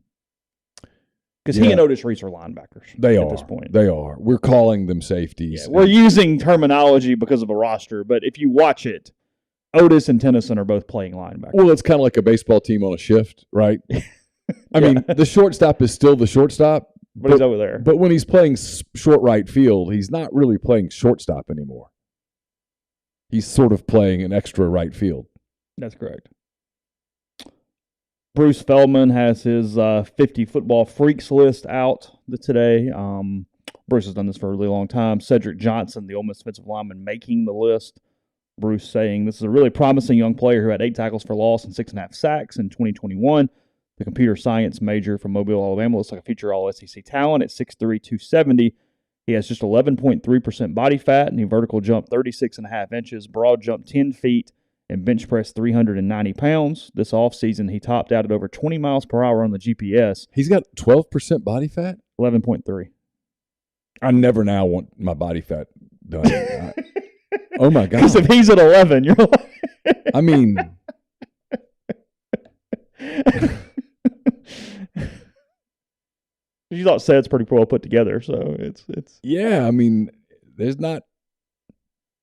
Because he and Otis Reese are linebackers. They at are. This point. They are. We're calling them safeties. Yeah, we're using terminology because of a roster, but if you watch it, Otis and Tennyson are both playing linebacker. Well, it's kind of like a baseball team on a shift, right? I mean, the shortstop is still the shortstop. But he's over there. But when he's playing short right field, he's not really playing shortstop anymore. He's sort of playing an extra right field. That's correct. Bruce Feldman has his 50 football freaks list out today. Bruce has done this for a really long time. Cedric Johnson, the Ole Miss defensive lineman, making the list. Bruce saying, this is a really promising young player who had 8 tackles for loss and 6.5 sacks in 2021. The computer science major from Mobile, Alabama, looks like a future all-SEC talent at 6'3", 270. He has just 11.3% body fat, and he vertical jumped 36.5 inches, broad jumped 10 feet, and bench pressed 390 pounds. This offseason, he topped out at over 20 miles per hour on the GPS. He's got 12% body fat? 11.3. I never now want my body fat done. Oh, my God. Because if he's at 11, you're like... I mean... You thought Seth's pretty well put together, so it's... Yeah, I mean, there's not...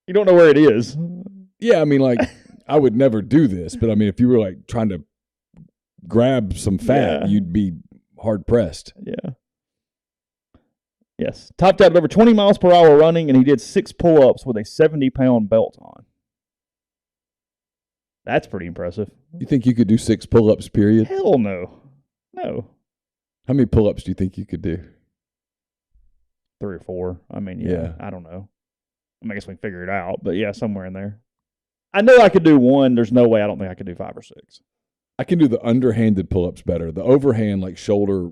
You don't know where it is. Yeah, I mean, like, I would never do this, but I mean, if you were, like, trying to grab some fat, you'd be hard-pressed. Yeah. Yes. Topped out at over 20 miles per hour running, and he did 6 pull-ups with a 70-pound belt on. That's pretty impressive. You think you could do 6 pull-ups, period? Hell no. No. How many pull-ups do you think you could do? 3 or 4. I mean, yeah. I don't know. I mean, I guess we can figure it out, but yeah, somewhere in there. I know I could do 1. There's no way I don't think I could do 5 or 6. I can do the underhanded pull-ups better. The overhand, like shoulder,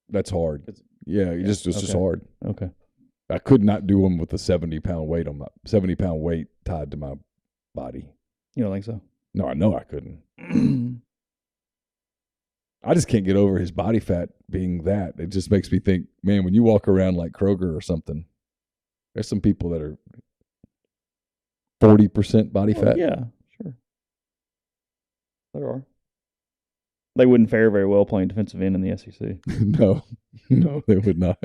that's hard. Yeah, it's just hard. Okay. I could not do them with a 70-pound weight on my 70-pound weight tied to my body. You don't think so? No, I know I couldn't. I just can't get over his body fat being that. It just makes me think, man, when you walk around like Kroger or something, there's some people that are 40% body fat. Yeah, sure. There are. They wouldn't fare very well playing defensive end in the SEC. No, they would not.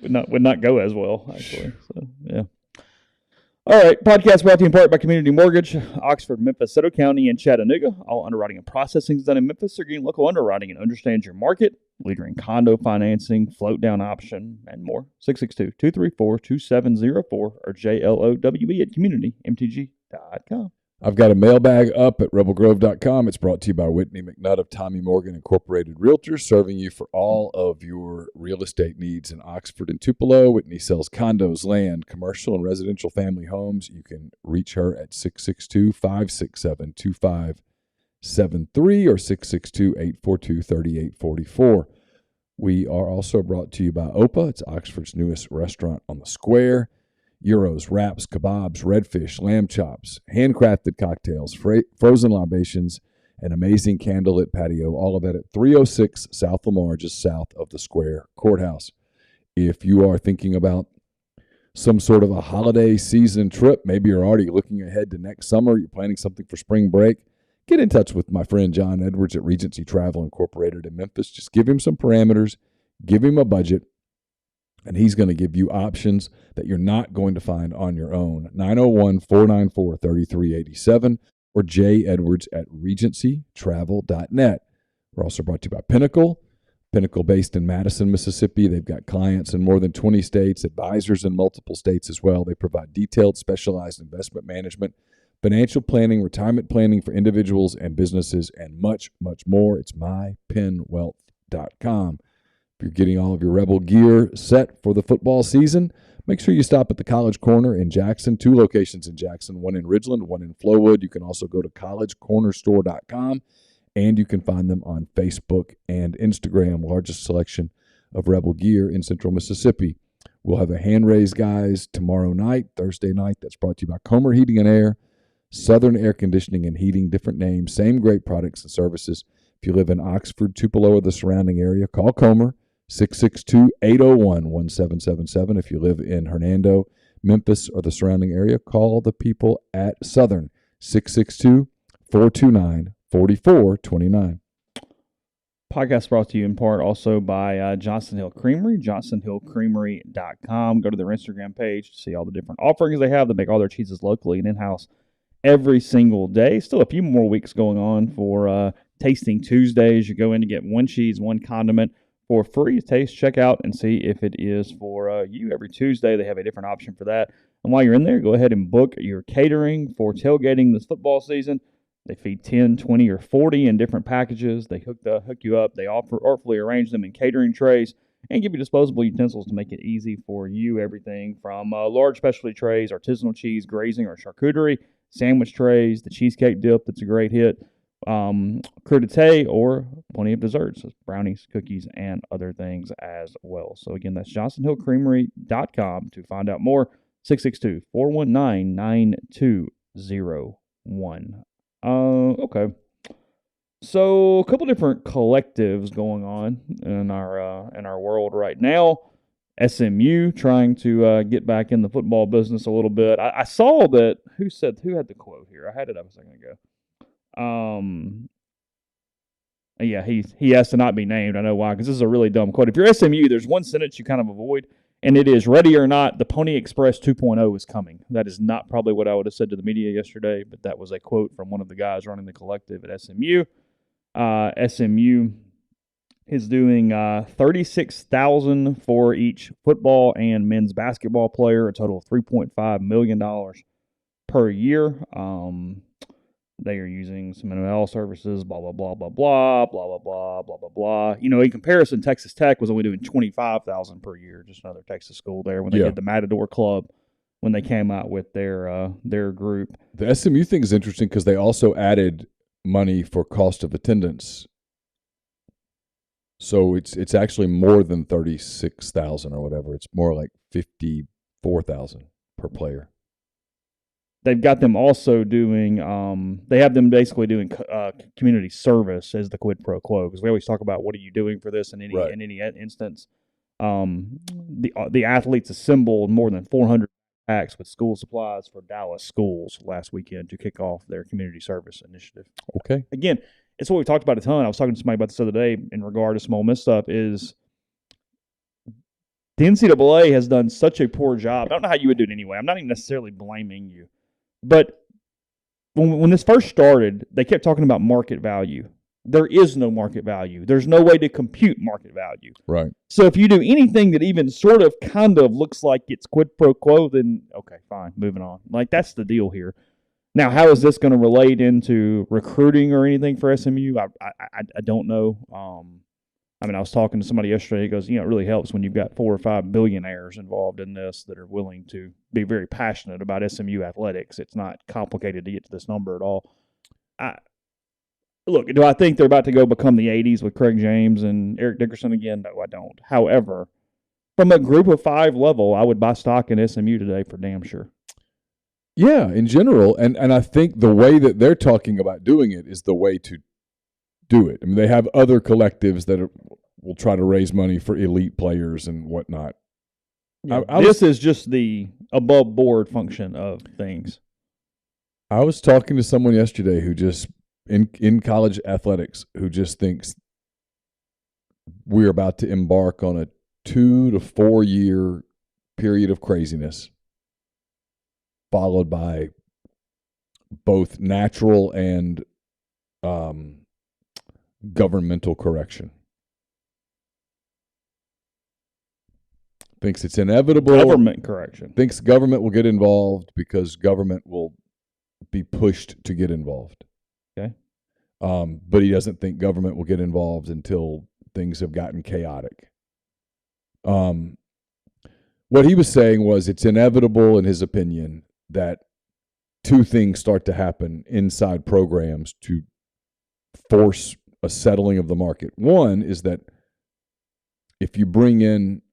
would not go as well, actually. So, yeah. All right, podcast brought to you in part by Community Mortgage, Oxford, Memphis, Soto County, and Chattanooga. All underwriting and processing is done in Memphis. They're getting local underwriting and understands your market, leader in condo financing, float down option, and more. 662-234-2704 or JLOWE at communitymtg.com. I've got a mailbag up at rebelgrove.com. It's brought to you by Whitney McNutt of Tommy Morgan Incorporated Realtors, serving you for all of your real estate needs in Oxford and Tupelo. Whitney sells condos, land, commercial, and residential family homes. You can reach her at 662-567-2573 or 662-842-3844. We are also brought to you by OPA. It's Oxford's newest restaurant on the square. Gyros, wraps, kebabs, redfish, lamb chops, handcrafted cocktails, frozen libations, an amazing candlelit patio, all of that at 306 South Lamar, just south of the Square Courthouse. If you are thinking about some sort of a holiday season trip, maybe you're already looking ahead to next summer, you're planning something for spring break, get in touch with my friend John Edwards at Regency Travel Incorporated in Memphis. Just give him some parameters, give him a budget, and he's going to give you options that you're not going to find on your own. 901-494-3387 or jedwards at regencytravel.net. We're also brought to you by Pinnacle. Pinnacle based in Madison, Mississippi. They've got clients in more than 20 states, advisors in multiple states as well. They provide detailed, specialized investment management, financial planning, retirement planning for individuals and businesses, and much, much more. It's mypinwealth.com. If you're getting all of your Rebel gear set for the football season, make sure you stop at the College Corner in Jackson. 2 locations in Jackson, one in Ridgeland, one in Flowood. You can also go to collegecornerstore.com, and you can find them on Facebook and Instagram. Largest selection of Rebel gear in Central Mississippi. We'll have a hand raise, guys, tomorrow night, Thursday night. That's brought to you by Comer Heating and Air, Southern Air Conditioning and Heating, different names, same great products and services. If you live in Oxford, Tupelo, or the surrounding area, call Comer. 662-801-1777. If you live in Hernando, Memphis, or the surrounding area, call the people at Southern, 662-429-4429. Podcast brought to you in part also by Johnson Hill Creamery, johnsonhillcreamery.com. Go to their Instagram page to see all the different offerings they have. They make all their cheeses locally and in-house every single day. Still a few more weeks going on for Tasting Tuesdays. You go in to get one cheese, one condiment for free. Taste, check out, and see if it is for you. Every Tuesday they have a different option for that. And while you're in there, go ahead and book your catering for tailgating this football season. They feed 10, 20, or 40 in different packages. They hook you up. They artfully arrange them in catering trays and give you disposable utensils to make it easy for you. Everything from large specialty trays, artisanal cheese, grazing, or charcuterie, sandwich trays, the cheesecake dip that's a great hit, crudité, or plenty of desserts, brownies, cookies, and other things as well. So again, that's johnsonhillcreamery.com to find out more. 662-419-9201. Okay. So a couple different collectives going on in our world right now. SMU trying to get back in the football business a little bit. I saw that. Who had the quote here? I had it up a second ago. Yeah, he has to not be named. I know why, because this is a really dumb quote. If you're SMU, there's one sentence you kind of avoid, and it is, ready or not, the Pony Express 2.0 is coming. That is not probably what I would have said to the media yesterday, but that was a quote from one of the guys running the collective at SMU. SMU is doing $36,000 for each football and men's basketball player, a total of $3.5 million per year. They are using some NIL services, blah, blah, blah, blah, blah, blah, blah, blah, blah, blah, blah. You know, in comparison, Texas Tech was only doing $25,000 per year, just another Texas school there when they did the Matador Club when they came out with their group. The SMU thing is interesting because they also added money for cost of attendance. So it's actually more than $36,000 or whatever. It's more like $54,000 per player. They've got them also doing they have them basically doing community service as the quid pro quo, because we always talk about what are you doing for this in any instance. The athletes assembled more than 400 packs with school supplies for Dallas schools last weekend to kick off their community service initiative. Okay. Again, it's what we talked about a ton. I was talking to somebody about this the other day in regard to some Ole Miss stuff. Is the NCAA has done such a poor job. I don't know how you would do it anyway. I'm not even necessarily blaming you. But when this first started, they kept talking about market value. There is no market value. There's no way to compute market value. Right. So if you do anything that even sort of kind of looks like it's quid pro quo, then okay, fine, moving on. Like, that's the deal here. Now, how is this going to relate into recruiting or anything for SMU? I don't know. I mean, I was talking to somebody yesterday. He goes, it really helps when you've got 4 or 5 billionaires involved in this that are willing to be very passionate about SMU athletics. It's not complicated to get to this number at all. Look, do I think they're about to go become the 80s with Craig James and Eric Dickerson again? No, I don't. However, from a group of 5 level, I would buy stock in SMU today for damn sure. Yeah, in general. And I think the way that they're talking about doing it is the way to do it. I mean, they have other collectives that will try to raise money for elite players and whatnot. Yeah, this is just the above board function of things. I was talking to someone yesterday who just in college athletics who just thinks we're about to embark on a 2 to 4 year period of craziness, followed by both natural and governmental correction. Thinks it's inevitable. Government correction. Thinks government will get involved because government will be pushed to get involved. Okay. But he doesn't think government will get involved until things have gotten chaotic. What he was saying was it's inevitable, in his opinion, that 2 things start to happen inside programs to force a settling of the market. One is that if you bring in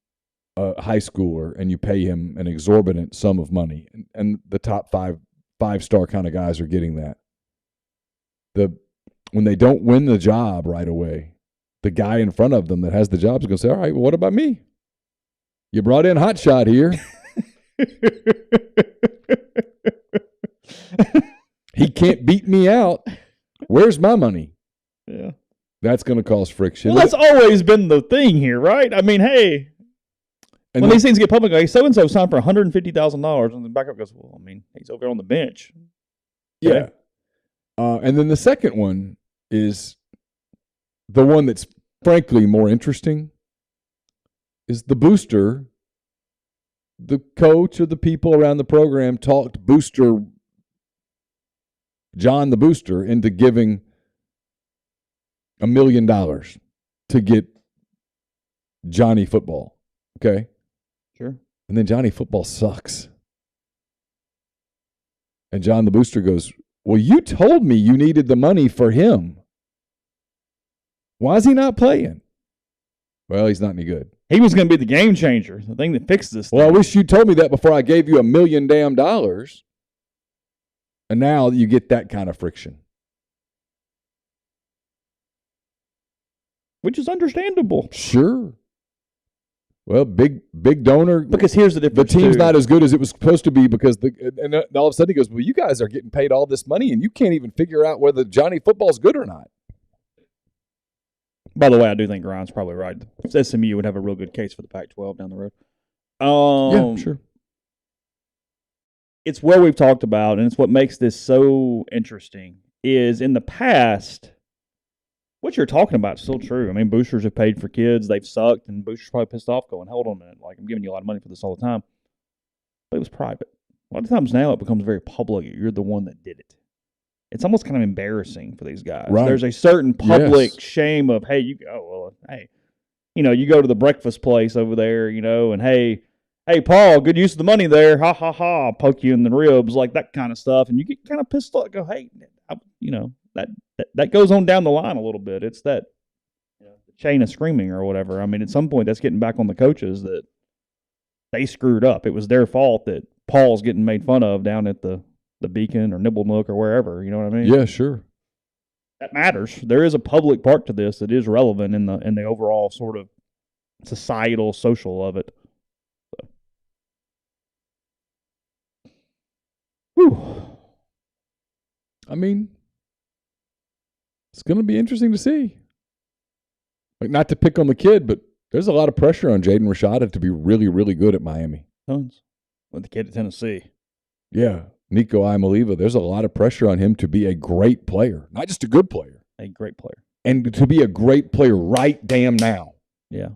a high schooler and you pay him an exorbitant sum of money, and the top 5-star kind of guys are getting that, when they don't win the job right away, the guy in front of them that has the job is going to say, all right, well, what about me? You brought in hot shot here. He can't beat me out. Where's my money? Yeah. That's going to cause friction. Well, that's always been the thing here, right? I mean, hey, when these things get public, like so-and-so signed for $150,000, and the backup goes, well, I mean, he's over on the bench. Yeah. And then the second one is the one that's frankly more interesting is the booster. The coach or the people around the program talked booster John the booster into giving $1 million to get Johnny football. Okay? Sure. And then Johnny football sucks. And John the booster goes, well, you told me you needed the money for him. Why is he not playing? Well, he's not any good. He was going to be the game changer, the thing that fixed this thing. Well, I wish you told me that before I gave you $1 million damn dollars. And now you get that kind of friction. Which is understandable. Sure. Well, big donor. Because here's the difference. The team's not as good as it was supposed to be because and all of a sudden he goes, well, you guys are getting paid all this money and you can't even figure out whether Johnny football's good or not. By the way, I do think Ryan's probably right. SMU would have a real good case for the Pac-12 down the road. Yeah, sure. It's where we've talked about, and it's what makes this so interesting, is in the past, what you're talking about is still true. I mean, boosters have paid for kids. They've sucked, and boosters probably pissed off going, hold on a minute, like I'm giving you a lot of money for this all the time. But it was private. A lot of times now it becomes very public. You're the one that did it. It's almost kind of embarrassing for these guys. Right. There's a certain public shame of, hey, you go, you go to the breakfast place over there, and hey, Paul, good use of the money there. Ha, ha, ha. I'll poke you in the ribs, like that kind of stuff. And you get kind of pissed off. Go, hey, that goes on down the line a little bit. It's that chain of screaming or whatever. I mean, at some point, that's getting back on the coaches that they screwed up. It was their fault that Paul's getting made fun of down at the Beacon or Nibble Nook or wherever. You know what I mean? Yeah, sure. That matters. There is a public part to this that is relevant in the overall sort of societal, social of it. So. Whew. I mean, it's going to be interesting to see. Like, not to pick on the kid, but there's a lot of pressure on Jaden Rashada to be really, really good at Miami. Tons. With the kid at Tennessee. Yeah. Nico Imaliva, there's a lot of pressure on him to be a great player, not just a good player. A great player. And to be a great player right damn now. Yeah.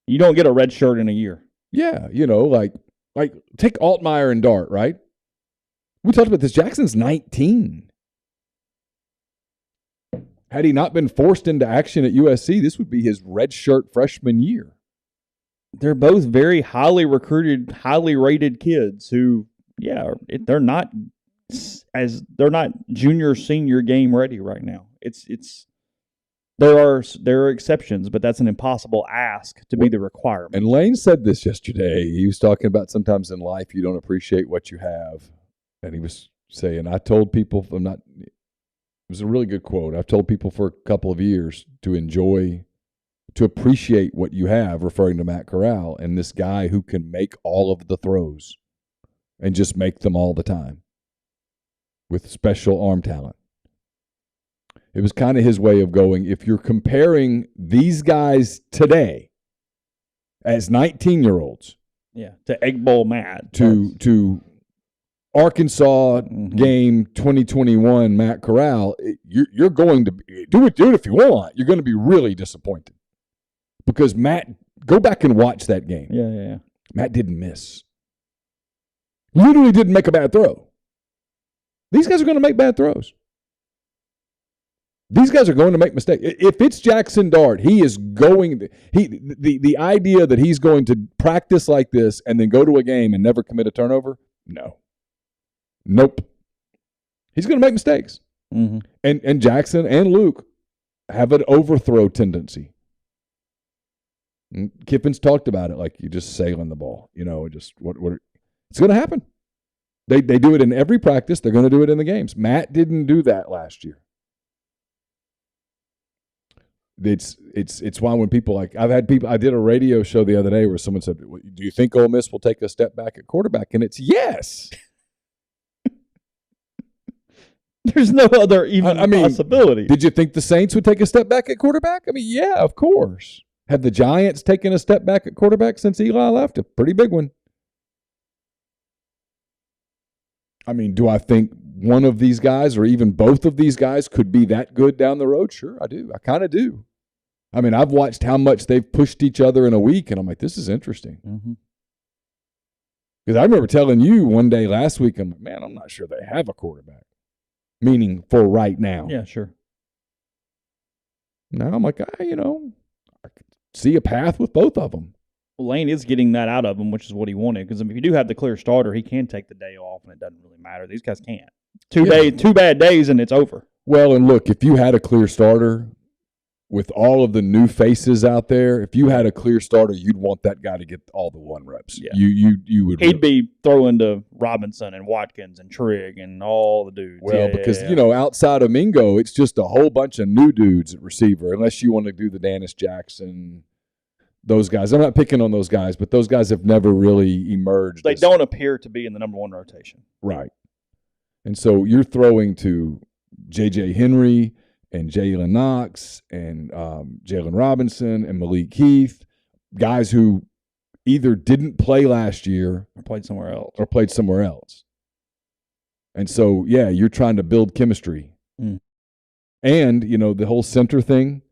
You don't get a red shirt in a year. Yeah, like take Altmaier and Dart, right? We talked about this. Jackson's 19. Had he not been forced into action at USC, this would be his red shirt freshman year. They're both very highly recruited, highly rated kids who, they're not junior, senior game ready right now. There are exceptions, but that's an impossible ask to be the requirement. And Lane said this yesterday. He was talking about sometimes in life you don't appreciate what you have. And he was saying, I told people, it was a really good quote. I've told people for a couple of years to appreciate what you have, referring to Matt Corral and this guy who can make all of the throws and just make them all the time with special arm talent. It was kind of his way of going, if you're comparing these guys today as 19-year-olds to Egg Bowl Matt, to Arkansas game 2021 Matt Corral, you're going to do it if you want. You're going to be really disappointed because Matt, go back and watch that game. Yeah. Matt didn't miss. Literally didn't make a bad throw. These guys are going to make bad throws. These guys are going to make mistakes. If it's Jackson Dart, he is going to, the idea that he's going to practice like this and then go to a game and never commit a turnover, no. Nope. He's going to make mistakes. Mm-hmm. And Jackson and Luke have an overthrow tendency. And Kiffin's talked about it like you just sailing the ball. Just what it's going to happen. They do it in every practice. They're going to do it in the games. Matt didn't do that last year. It's why when people I did a radio show the other day where someone said, do you think Ole Miss will take a step back at quarterback? And it's yes. There's no other possibility. Did you think the Saints would take a step back at quarterback? I mean, yeah, of course. Have the Giants taken a step back at quarterback since Eli left? A pretty big one. I mean, do I think one of these guys or even both of these guys could be that good down the road? Sure, I do. I kind of do. I mean, I've watched how much they've pushed each other in a week, and I'm like, this is interesting. Because I remember telling you one day last week, I'm like, man, I'm not sure they have a quarterback. Meaning for right now. Yeah, sure. Now I'm like, I could see a path with both of them. Well, Lane is getting that out of him, which is what he wanted. Because if you do have the clear starter, he can take the day off, and it doesn't really matter. These guys can't. Two bad days, and it's over. Well, and look, if you had a clear starter with all of the new faces out there, if you had a clear starter, you'd want that guy to get all the 1 reps. Yeah. You would. He'd be throwing to Robinson and Watkins and Trigg and all the dudes. Well, because outside of Mingo, it's just a whole bunch of new dudes at receiver. Unless you want to do the Dennis Jackson, those guys. I'm not picking on those guys, but those guys have never really emerged. They don't appear to be in the number 1 rotation. Right. And so you're throwing to J.J. Henry and Jalen Knox and Jalen Robinson and Malik Heath, guys who either didn't play last year or played somewhere else. And so, yeah, you're trying to build chemistry. And, the whole center thing,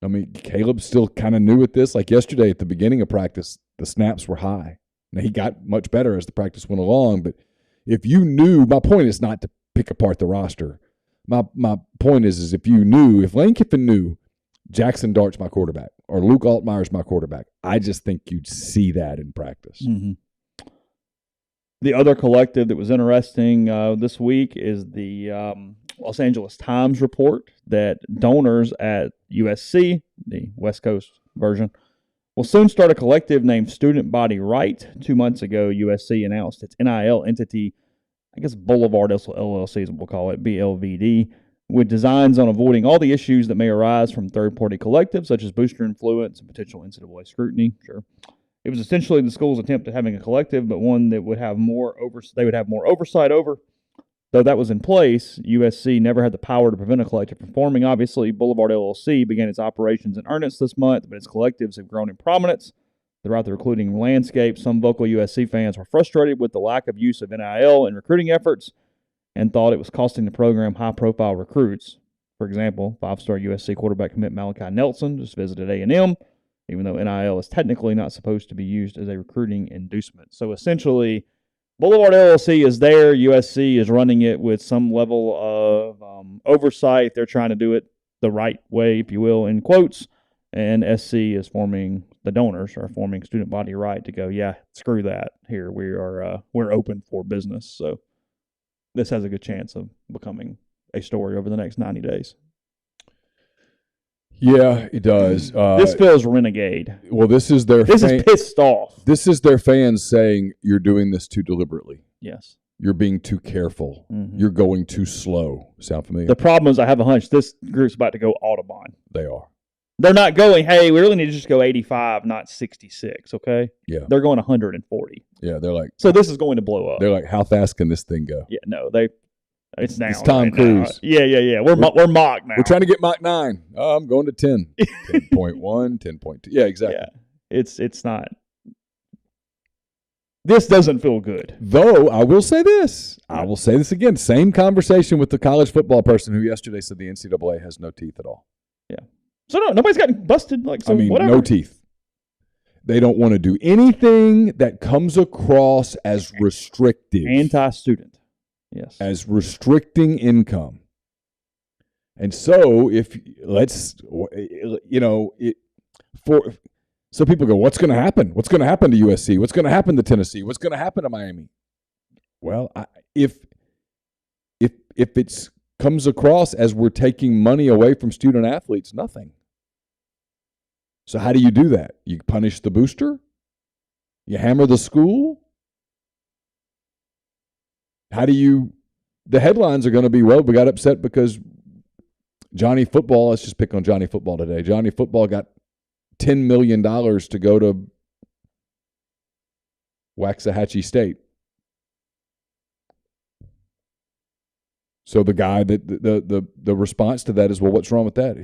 I mean, Caleb's still kind of new at this. Like yesterday at the beginning of practice, the snaps were high. Now, he got much better as the practice went along, but if you knew, my point is not to pick apart the roster. My point is if Lane Kiffin knew Jackson Dart's my quarterback or Luke Altmaier's my quarterback, I just think you'd see that in practice. The other collective that was interesting this week is the Los Angeles Times report that donors at USC, the West Coast version, will soon start a collective named Student Body Right. 2 months ago, USC announced its NIL entity, I guess Boulevard LLC is what we'll call it, BLVD, with designs on avoiding all the issues that may arise from third-party collectives, such as booster influence and potential NCAA scrutiny. Sure. It was essentially the school's attempt at having a collective, but one that would have more oversight over. Though that was in place, USC never had the power to prevent a collective from forming. Obviously, Boulevard LLC began its operations in earnest this month, but its collectives have grown in prominence throughout the recruiting landscape. Some vocal USC fans were frustrated with the lack of use of NIL in recruiting efforts and thought it was costing the program high-profile recruits. For example, 5-star USC quarterback commit Malachi Nelson just visited A&M, even though NIL is technically not supposed to be used as a recruiting inducement. So essentially, Boulevard LLC is there. USC is running it with some level of oversight. They're trying to do it the right way, if you will, in quotes. And SC is forming, the donors are forming Student Body Right to go, yeah, screw that. Here, we're open for business. So this has a good chance of becoming a story over the next 90 days. Yeah, it does. This feels renegade. Well, this is pissed off. This is their fans saying you're doing this too deliberately. Yes. You're being too careful. Mm-hmm. You're going too slow. Sound familiar? The problem is I have a hunch this group's about to go Audubon. They are. They're not going, hey, we really need to just go 85, not 66, okay? Yeah. They're going 140. Yeah, they're like. So this is going to blow up. They're like, how fast can this thing go? Yeah, no, it's down. It's Tom Cruise. Yeah. We're Mach now. We're trying to get Mach 9. Oh, I'm going to 10. 10.1, 10.2. Yeah, exactly. Yeah, it's not. This doesn't feel good. Though, I will say this. I will say this again. Same conversation with the college football person who yesterday said the NCAA has no teeth at all. Yeah. So nobody's gotten busted. Whatever. No teeth. They don't want to do anything that comes across as restrictive. Anti-student. Yes. As restricting income. And so so people go, what's going to happen? What's going to happen to USC? What's going to happen to Tennessee? What's going to happen to Miami? Well, if it comes across as we're taking money away from student athletes, nothing. So how do you do that? You punish the booster? You hammer the school? The headlines are going to be, well, we got upset because Johnny Football, let's just pick on Johnny Football today. Johnny Football got $10 million to go to Waxahachie State. So the guy that the response to that is, well, what's wrong with that?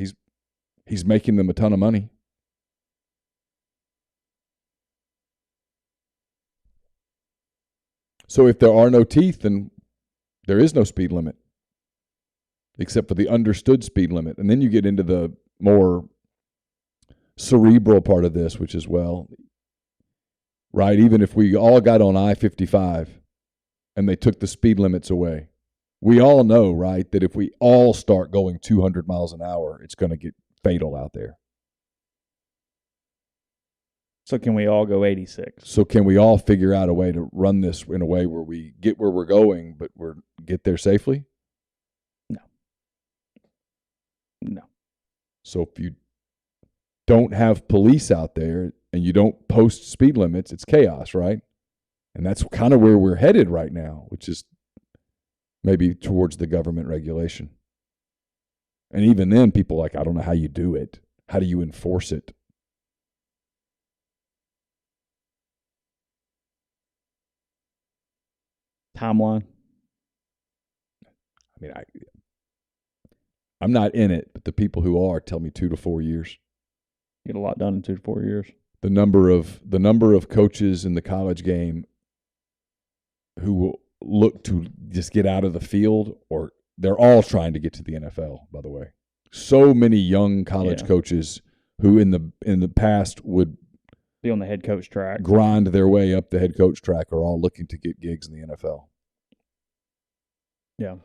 He's making them a ton of money. So if there are no teeth, then there is no speed limit, except for the understood speed limit. And then you get into the more cerebral part of this, which is, well, right, even if we all got on I-55 and they took the speed limits away, we all know, right, that if we all start going 200 miles an hour, it's going to get fatal out there. So can we all go 86? So can we all figure out a way to run this in a way where we get where we're going, but get there safely? No. So if you don't have police out there and you don't post speed limits, it's chaos, right? And that's kind of where we're headed right now, which is maybe towards the government regulation. And even then, people are like, I don't know how you do it. How do you enforce it? Timeline. I mean, I'm not in it, but the people who are tell me 2 to 4 years. Get a lot done in 2 to 4 years. The number of coaches in the college game who will look to just get out of the field, or they're all trying to get to the NFL, by the way. So many young college coaches who in the past would be on the head coach track, grind their way up the head coach track, are all looking to get gigs in the NFL. Yeah.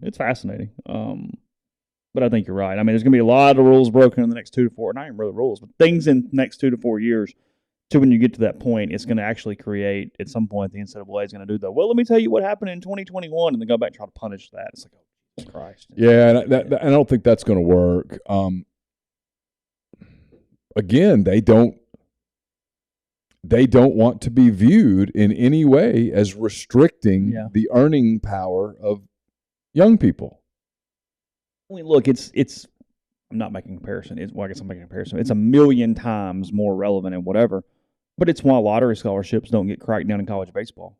It's fascinating. But I think you're right. I mean, there's going to be a lot of rules broken in the next 2 to 4, not even really rules, but things in the next 2 to 4 years. So when you get to that point, it's going to actually create, at some point, the NCAA is going to do that. Well, let me tell you what happened in 2021, and then go back and try to punish that. It's like, oh, Jesus Christ. Yeah, and I don't think that's going to work. Again, they don't want to be viewed in any way as restricting the earning power of young people. I mean, look, it's. I'm not making a comparison. I guess I'm making a comparison. It's a million times more relevant and whatever. But it's why lottery scholarships don't get cracked down in college baseball.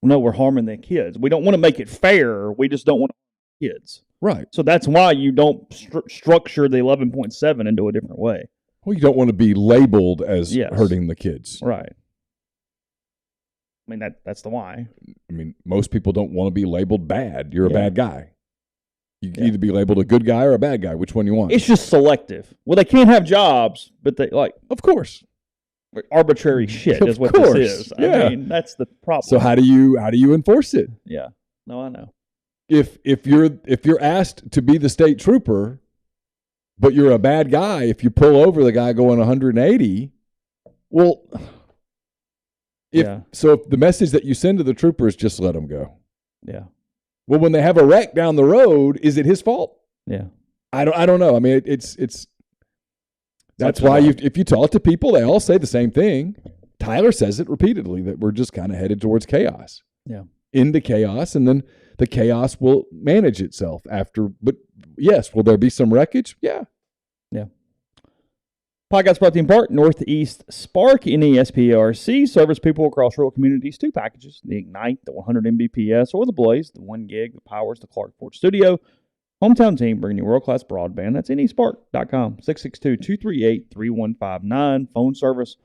No, we're harming the kids. We don't want to make it fair. We just don't want to harm kids. Right. So that's why you don't structure the 11.7 into a different way. Well, you don't want to be labeled as hurting the kids. Right. I mean, that's the why. I mean, most people don't want to be labeled bad. You're a bad guy. You can either be labeled a good guy or a bad guy. Which one you want? It's just selective. Well, they can't have jobs, but they of course. Arbitrary shit is what this is. I mean, that's the problem. So how do you enforce it? Yeah. No, I know. If you're asked to be the state trooper, but you're a bad guy, if you pull over the guy going 180, well, if the message that you send to the trooper is just let him go. Yeah. Well, when they have a wreck down the road, is it his fault? Yeah. I don't know. I mean, it's that's why if you talk to people, they all say the same thing. Tyler says it repeatedly, that we're just kind of headed towards chaos. Yeah. Into chaos, and then the chaos will manage itself after. But yes, will there be some wreckage? Yeah. Yeah. Podcast brought to you in part Northeast Spark, NESPRC, service people across rural communities. 2 packages, the Ignite, the 100 Mbps, or the Blaze, the 1 gig, the Powers, the Clark Ford Studio. Hometown team bringing you world-class broadband. That's nespark.com, 662-238-3159. Phone service,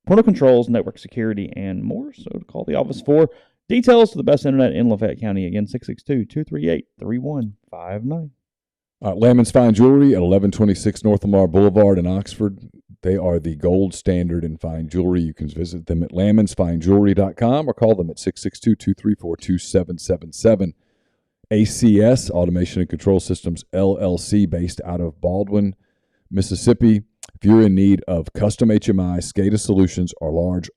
parental controls, network security, and more. So to call the office for details to the best internet in Lafayette County. Again, 662-238-3159. Lammon's Fine Jewelry at 1126 North Lamar Boulevard in Oxford. They are the gold standard in fine jewelry. You can visit them at lammonsfinejewelry.com or call them at 662-234-2777. ACS, Automation and Control Systems, LLC, based out of Baldwin, Mississippi. If you're in need of custom HMI, SCADA solutions, or large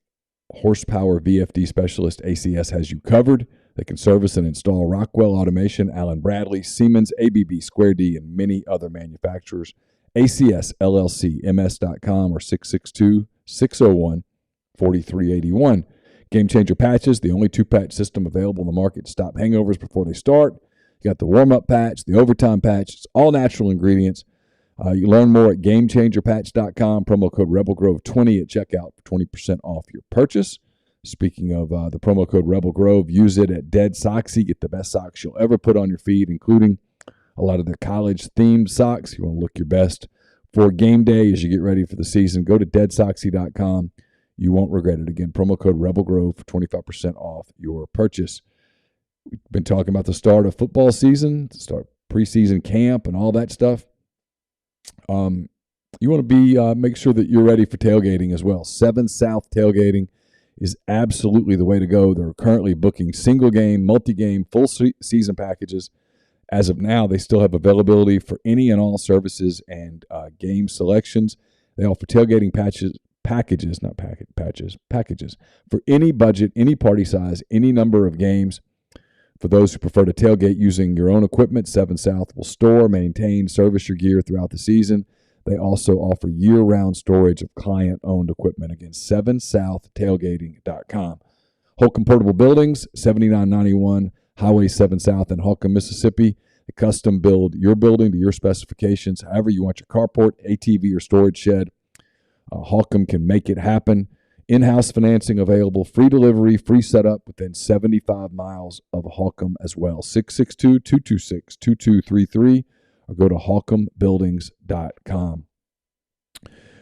horsepower VFD specialist, ACS has you covered. They can service and install Rockwell Automation, Allen Bradley, Siemens, ABB, Square D, and many other manufacturers. ACS, LLC, MS.com, or 662-601-4381. Game Changer patches, the only 2-patch system available in the market to stop hangovers before they start. You got the warm-up patch, the overtime patch. It's all natural ingredients. You learn more at GameChangerPatch.com. Promo code RebelGrove20 at checkout for 20% off your purchase. Speaking of the promo code Rebel Grove, use it at Dead Soxy. Get the best socks you'll ever put on your feet, including a lot of the college-themed socks. You want to look your best for game day as you get ready for the season. Go to deadsoxy.com. You won't regret it. Again, promo code Rebel Grove for 25% off your purchase. We've been talking about the start of football season, the start of preseason camp and all that stuff. You want to be make sure that you're ready for tailgating as well. 7 South Tailgating is absolutely the way to go. They're currently booking single game, multi-game, full season packages. As of now, they still have availability for any and all services and game selections. They offer tailgating packages for any budget, any party size, any number of games. For those who prefer to tailgate using your own equipment, 7 South will store, maintain, service your gear throughout the season. They also offer year-round storage of client-owned equipment. Again, 7southtailgating.com. Holcomb Portable Buildings, 7991 Highway 7 South in Holcomb, Mississippi. They custom build your building to your specifications, however you want your carport, ATV, or storage shed. Holcomb can make it happen. In-house financing available, free delivery, free setup within 75 miles of Holcomb as well. 662-226-2233. Or go to holcombbuildings.com.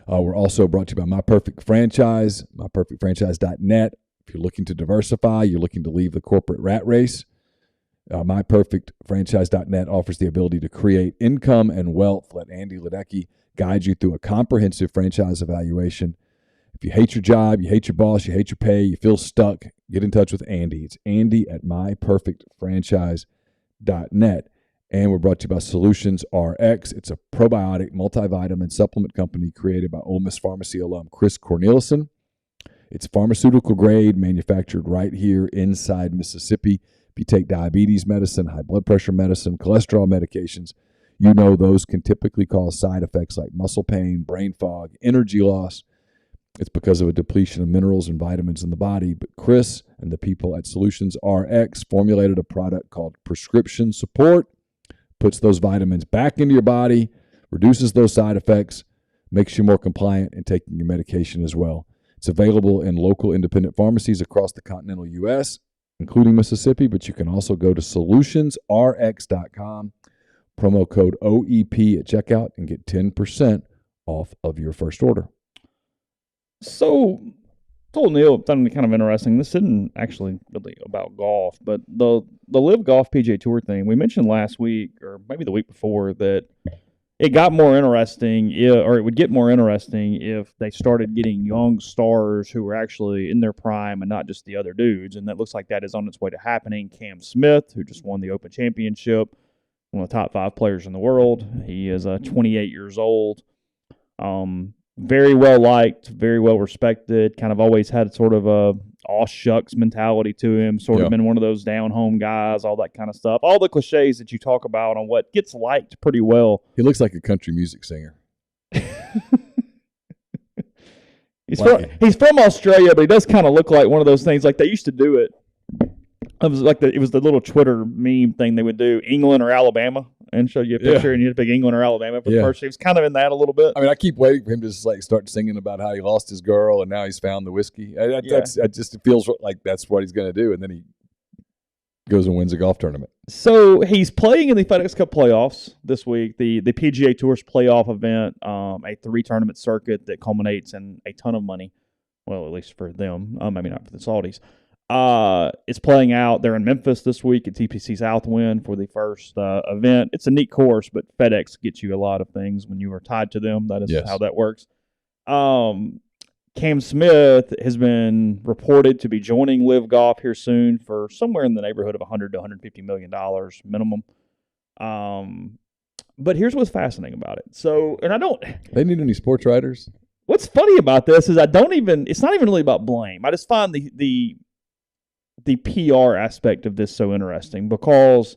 We're also brought to you by My Perfect Franchise, myperfectfranchise.net. If you're looking to diversify, you're looking to leave the corporate rat race, myperfectfranchise.net offers the ability to create income and wealth. Let Andy Ledecky guide you through a comprehensive franchise evaluation. If you hate your job, you hate your boss, you hate your pay, you feel stuck, get in touch with Andy. It's Andy at myperfectfranchise.net. And we're brought to you by Solutions RX. It's a probiotic multivitamin supplement company created by Ole Miss Pharmacy alum Chris Cornelison. It's pharmaceutical grade, manufactured right here inside Mississippi. If you take diabetes medicine, high blood pressure medicine, cholesterol medications, you know those can typically cause side effects like muscle pain, brain fog, energy loss. It's because of a depletion of minerals and vitamins in the body. But Chris and the people at Solutions RX formulated a product called Prescription Support. Puts those vitamins back into your body, reduces those side effects, makes you more compliant in taking your medication as well. It's available in local independent pharmacies across the continental U.S., including Mississippi, but you can also go to solutionsrx.com, promo code OEP at checkout, and get 10% off of your first order. So, told Neal something kind of interesting. This isn't actually really about golf, but the Live Golf PGA Tour thing, we mentioned last week or maybe the week before that it got more interesting, or it would get more interesting if they started getting young stars who were actually in their prime and not just the other dudes. And that looks like that is on its way to happening. Cam Smith, who just won the Open Championship, one of the top 5 players in the world. He is 28 years old. Very well liked, very well respected, kind of always had sort of a aw shucks mentality to him, sort of been one of those down home guys, all that kind of stuff. All the cliches that you talk about on what gets liked pretty well. He looks like a country music singer. He's from Australia, but he does kind of look like one of those things, like they used to do it. It was like it was the little Twitter meme thing they would do, England or Alabama, and show you a picture and you'd pick England or Alabama for the first. He was kind of in that a little bit. I mean, I keep waiting for him to just like start singing about how he lost his girl and now he's found the whiskey. It feels like that's what he's going to do, and then he goes and wins a golf tournament. So he's playing in the FedEx Cup playoffs this week, the PGA Tour's playoff event, a 3-tournament circuit that culminates in a ton of money. Well, at least for them, maybe not for the Saudis. It's playing out. They're in Memphis this week at TPC Southwind for the first event. It's a neat course, but FedEx gets you a lot of things when you are tied to them. That is how that works. Cam Smith has been reported to be joining Live Golf here soon for somewhere in the neighborhood of $100 to $150 million minimum. But here's what's fascinating about it. They need any sports writers? What's funny about this is it's not even really about blame. I just find the PR aspect of this so interesting because,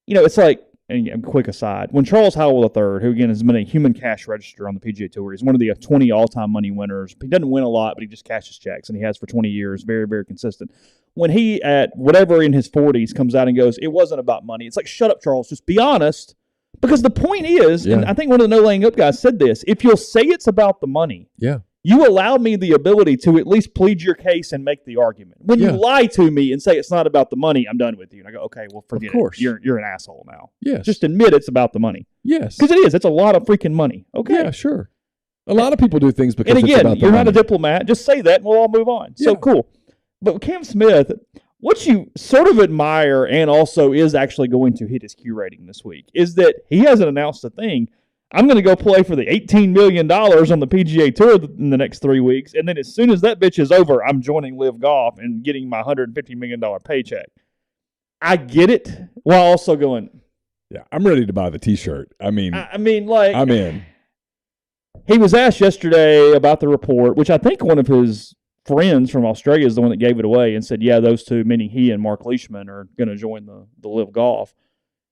it's like, and quick aside, when Charles Howell III, who again has been a human cash register on the PGA Tour, he's one of the 20 all-time money winners. He doesn't win a lot, but he just cashes checks, and he has for 20 years, very, very consistent. When he, at whatever in his 40s, comes out and goes, it wasn't about money, it's like, shut up, Charles, just be honest. Because the point is, and I think one of the No Laying Up guys said this, if you'll say it's about the money, you allow me the ability to at least plead your case and make the argument. When you lie to me and say it's not about the money, I'm done with you. And I go, okay, well, forget it. You're an asshole now. Yes. Just admit it's about the money. Yes. Because it is. It's a lot of freaking money. Okay. Yeah, sure. A lot of people do things because it's about the money. And again, you're not a diplomat. Just say that and we'll all move on. Yeah. So cool. But Cam Smith, what you sort of admire and also is actually going to hit his Q rating this week is that he hasn't announced a thing. I'm going to go play for the $18 million on the PGA Tour in the next 3 weeks, and then as soon as that bitch is over, I'm joining Live Golf and getting my $150 million paycheck. I get it, while also going, yeah, I'm ready to buy the T-shirt. I mean, I'm in. He was asked yesterday about the report, which I think one of his friends from Australia is the one that gave it away and said, yeah, those two, meaning he and Mark Leishman, are going to join the Live Golf.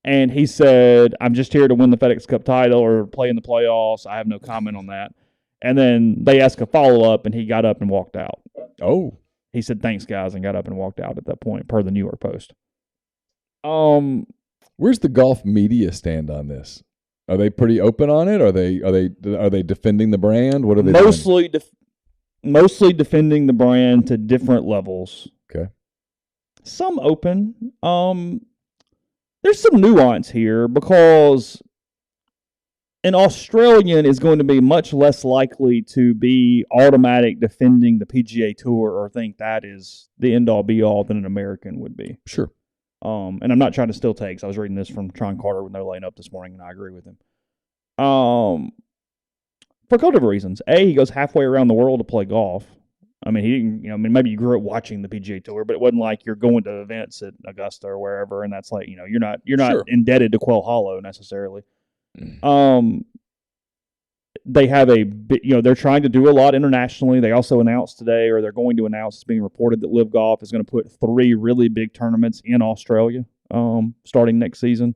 And he said, I'm just here to win the FedEx Cup title or play in the playoffs. I have no comment on that. And then they asked a follow-up, and he got up and walked out. Oh. He said, thanks, guys, and got up and walked out at that point, per the New York Post. Where's the golf media stand on this? Are they pretty open on it? Are they defending the brand? What are they doing? Mostly defending the brand to different levels. Okay. Some open. There's some nuance here because an Australian is going to be much less likely to be automatic defending the PGA Tour or think that is the end-all, be-all than an American would be. Sure. And I'm not trying to steal takes. I was reading this from Tron Carter with No Laying Up this morning, and I agree with him. For a couple of reasons. A, he goes halfway around the world to play golf. I mean, he didn't, maybe you grew up watching the PGA Tour, but it wasn't like you're going to events at Augusta or wherever, and that's like, you're not sure. indebted to Quail Hollow necessarily. They have they're trying to do a lot internationally. They also announced today, or they're going to announce, it's being reported that Live Golf is going to put 3 really big tournaments in Australia starting next season.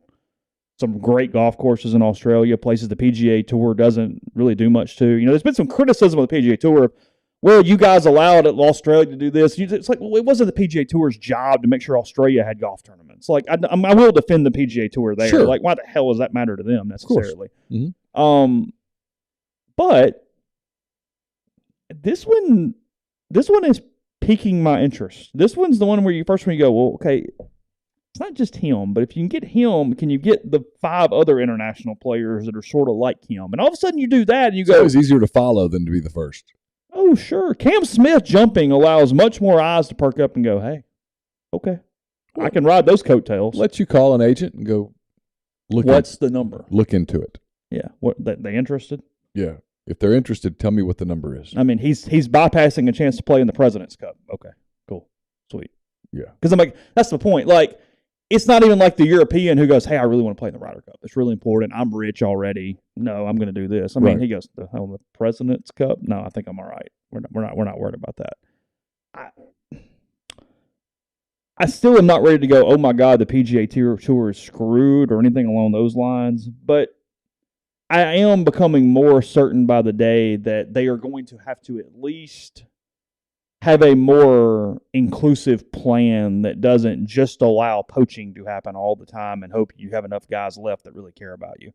Some great golf courses in Australia, places the PGA Tour doesn't really do much to. There's been some criticism of the PGA Tour. Well, you guys allowed Australia to do this. It's like, well, it wasn't the PGA Tour's job to make sure Australia had golf tournaments. Like, I will defend the PGA Tour there. Sure. Like, why the hell does that matter to them necessarily? Mm-hmm. But this one is piquing my interest. This one's the one where you go, well, okay, it's not just him, but if you can get him, can you get the 5 other international players that are sort of like him? And all of a sudden you do that, and you go, it's always easier to follow than to be the first. Oh, sure. Cam Smith jumping allows much more eyes to perk up and go, hey, okay, I can ride those coattails. Let you call an agent and go, what's the number? Look into it. Yeah. What, they interested? Yeah. If they're interested, tell me what the number is. I mean, he's bypassing a chance to play in the President's Cup. Okay, cool, sweet. Yeah. Because I'm like, that's the point. Like, it's not even like the European who goes, hey, I really want to play in the Ryder Cup. It's really important. I'm rich already. No, I'm going to do this. I mean, he goes, the President's Cup? No, I think I'm all right. We're not worried about that. I still am not ready to go, oh my God, the PGA Tour is screwed or anything along those lines. But I am becoming more certain by the day that they are going to have to at least have a more inclusive plan that doesn't just allow poaching to happen all the time and hope you have enough guys left that really care about you.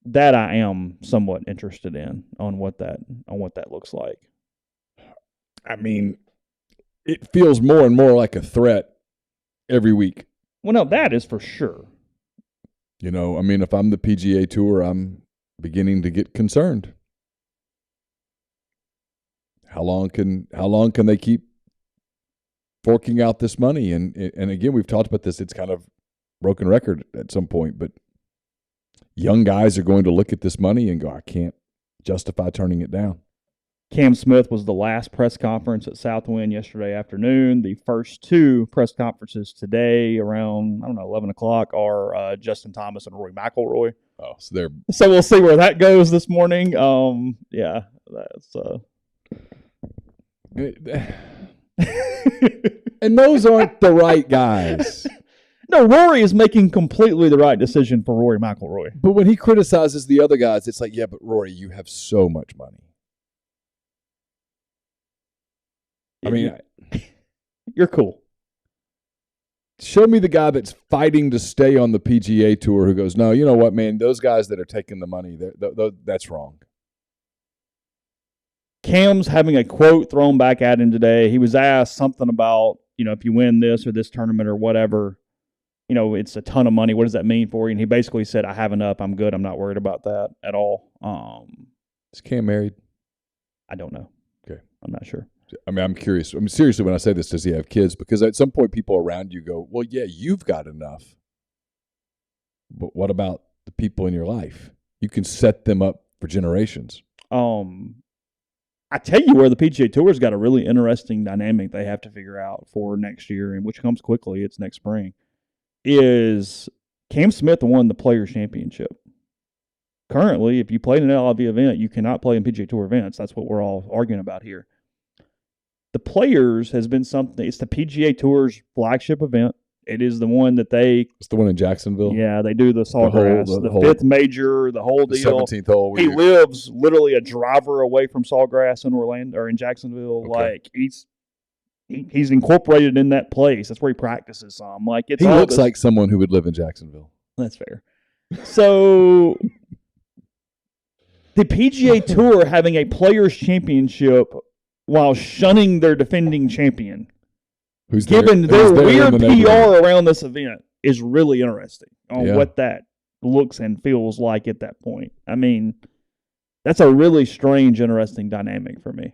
That I am somewhat interested in on what that looks like. I mean, it feels more and more like a threat every week. Well, no, that is for sure. I mean, if I'm the PGA Tour, I'm beginning to get concerned. How long can they keep forking out this money? And again, we've talked about this. It's kind of broken record at some point, but young guys are going to look at this money and go, I can't justify turning it down. Cam Smith was the last press conference at Southwind yesterday afternoon. The first 2 press conferences today around, 11 o'clock are Justin Thomas and Rory McIlroy. Oh, so we'll see where that goes this morning. Yeah, that's and those aren't the right guys. No, Rory is making completely the right decision for Rory McIlroy. But when he criticizes the other guys, it's like, yeah, but Rory, you have so much money. I mean, you're cool. Show me the guy that's fighting to stay on the PGA Tour who goes, no, you know what, man, those guys that are taking the money, that's wrong. Cam's having a quote thrown back at him today. He was asked something about, if you win this or this tournament or whatever, it's a ton of money. What does that mean for you? And he basically said, I have enough. I'm good. I'm not worried about that at all. Is Cam married? I don't know. Okay. I'm not sure. I mean, I'm curious. I mean, seriously, when I say this, does he have kids? Because at some point, people around you go, well, yeah, you've got enough. But what about the people in your life? You can set them up for generations. I tell you where the PGA Tour's got a really interesting dynamic they have to figure out for next year, and which comes quickly. It's next spring. Is Cam Smith won the Players Championship. Currently, if you play in an LIV event, you cannot play in PGA Tour events. That's what we're all arguing about here. The Players has been something. It's the PGA Tour's flagship event. It is the one that It's the one in Jacksonville? Yeah, they do the Sawgrass, the fifth major, the whole deal. 17th hole. He lives literally a driver away from Sawgrass in Orlando or in Jacksonville. Okay. Like he's incorporated in that place. That's where he practices some. Like he looks like someone who would live in Jacksonville. That's fair. So the PGA Tour having a Players Championship while shunning their defending champion. Given their weird PR around this event is really interesting on what that looks and feels like at that point. I mean, that's a really strange, interesting dynamic for me.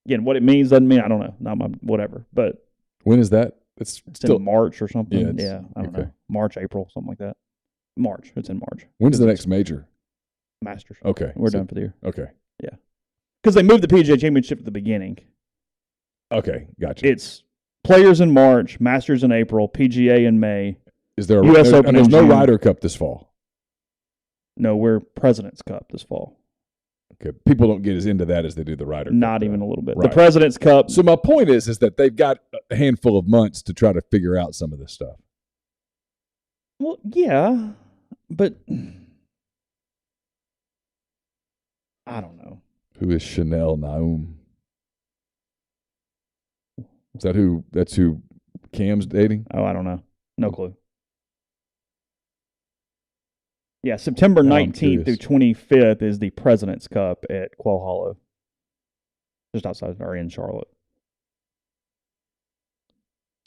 Again, what it means doesn't mean, I don't know. Whatever. But when is that? It's still in March or something. Yeah, I don't know. March, April, something like that. March. It's in March. When's the next major? Masters. Okay. We're done for the year. Okay. Yeah. Because they moved the PGA Championship at the beginning. Okay, gotcha. It's Players in March, Masters in April, PGA in May. Is there US Open? And there's no Ryder Cup this fall? No, we're President's Cup this fall. Okay, people don't get as into that as they do the Ryder Cup. Not even a little bit. Right. The President's Cup. So my point is that they've got a handful of months to try to figure out some of this stuff. Well, yeah, but I don't know. Who is Chanel Naum? Is that who? That's who Cam's dating? Oh, I don't know. No clue. Yeah, September 19th through 25th is the President's Cup at Quail Hollow, just outside or in Charlotte.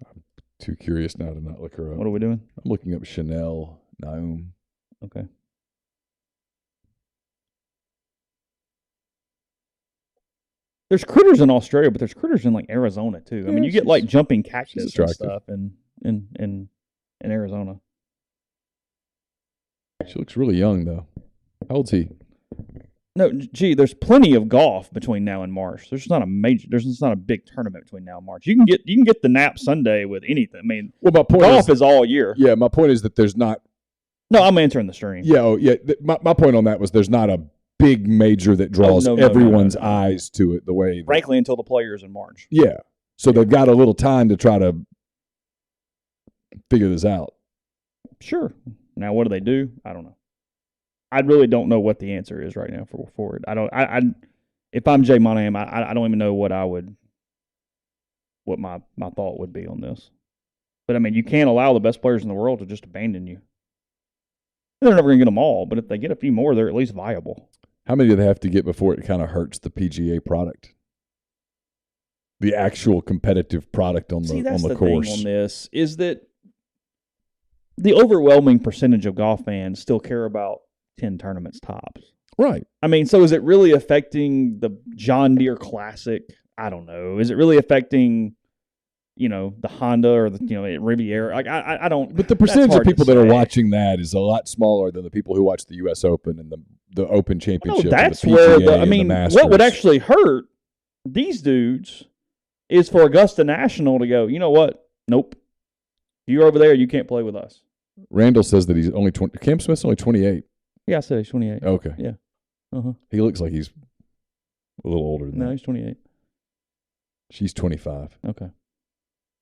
I'm too curious now to not look her up. What are we doing? I'm looking up Chanel Naum. Okay. There's critters in Australia, but there's critters in like Arizona too. I mean, you get like jumping cactus and stuff in Arizona. She looks really young though. How old's he? No, there's plenty of golf between now and March. There's not a big tournament between now and March. You can get the Nap Sunday with anything. I mean, my point golf is all year. Yeah, my point is that there's not. No, I'm answering the stream. Yeah, My point on that was there's not a big major that draws everyone's eyes to it the way. Frankly, until the Players in March. Yeah. So they've got a little time to try to figure this out. Sure. Now, what do they do? I don't know. I really don't know what the answer is right now for it. If I'm Jay Monahan, I don't even know what my thought would be on this. But I mean, you can't allow the best players in the world to just abandon you. They're never going to get them all, but if they get a few more, they're at least viable. How many do they have to get before it kind of hurts the PGA product? The actual competitive product on the course. That's the thing on this is that the overwhelming percentage of golf fans still care about 10 tournaments tops. Right. I mean, so is it really affecting the John Deere Classic? I don't know. Is it really affecting, the Honda or the Riviera? Like I don't. But the percentage of people that are watching that is a lot smaller than the people who watch the U.S. Open and the Open Championship. No, that's and the PGA where and the Masters. What would actually hurt these dudes is for Augusta National to go, you know what? Nope. You're over there. You can't play with us. Randall says that he's only 20. Cam Smith's only 28. Yeah, I said he's 28. Okay. Yeah. Uh-huh. He looks like he's a little older than that. No, he's 28. She's 25. Okay.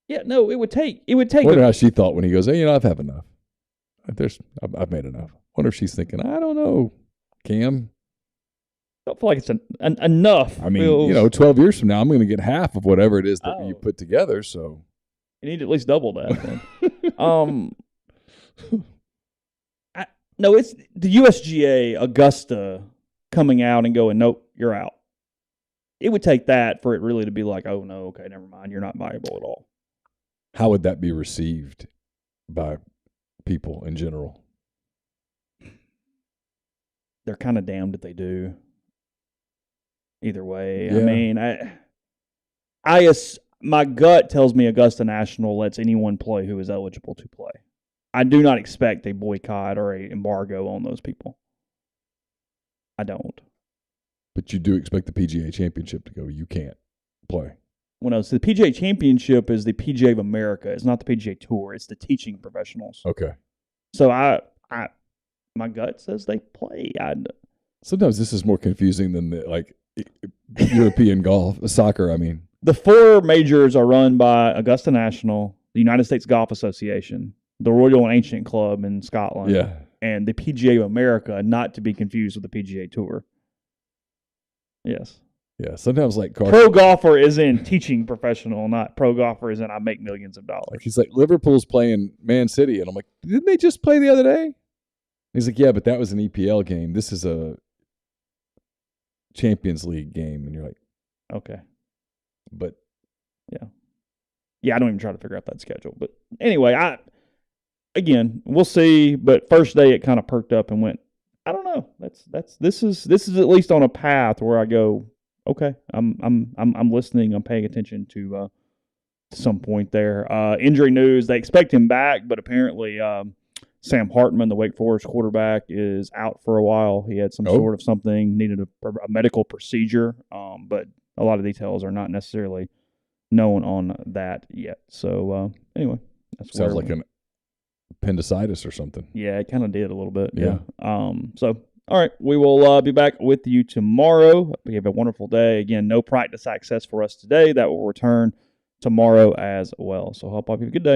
Yeah, no, it would take. I wonder how she thought when he goes, hey, I've had enough. I've made enough. Wonder if she's thinking, I don't know, Cam. I don't feel like it's enough. I mean, 12 years from now, I'm going to get half of whatever it is that you put together. So you need at least double that. Then. No, it's the USGA Augusta coming out and going, nope, you're out. It would take that for it really to be like, oh, no, okay, never mind. You're not viable at all. How would that be received by people in general? They're kind of damned if they do. Either way. Yeah. I mean, my gut tells me Augusta National lets anyone play who is eligible to play. I do not expect a boycott or an embargo on those people. I don't. But you do expect the PGA Championship to go, you can't play. Well, no, so the PGA Championship is the PGA of America. It's not the PGA Tour. It's the teaching professionals. Okay. So my gut says they play. Sometimes this is more confusing than European soccer. I mean, the 4 majors are run by Augusta National, the United States Golf Association, the Royal and Ancient Club in Scotland, and the PGA of America, not to be confused with the PGA Tour. Yes. Yeah, sometimes pro golfer is in teaching professional, not pro golfer is in I make millions of dollars. He's like, Liverpool's playing Man City, and I'm like, didn't they just play the other day? He's like, yeah, but that was an EPL game. This is a Champions League game, and you're like, okay, but yeah, I don't even try to figure out that schedule. But anyway, again, we'll see. But first day, it kind of perked up and went, I don't know. This is at least on a path where I go, okay, I'm listening. I'm paying attention to some point there. Injury news: they expect him back, but apparently Sam Hartman, the Wake Forest quarterback, is out for a while. He had some sort of something, needed a medical procedure, but a lot of details are not necessarily known on that yet. So anyway, that's sounds like an appendicitis or something. Yeah, it kind of did a little bit. Yeah. So, all right, we will be back with you tomorrow. We have a wonderful day. Again, no practice access for us today. That will return tomorrow as well. So, hope you have a good day.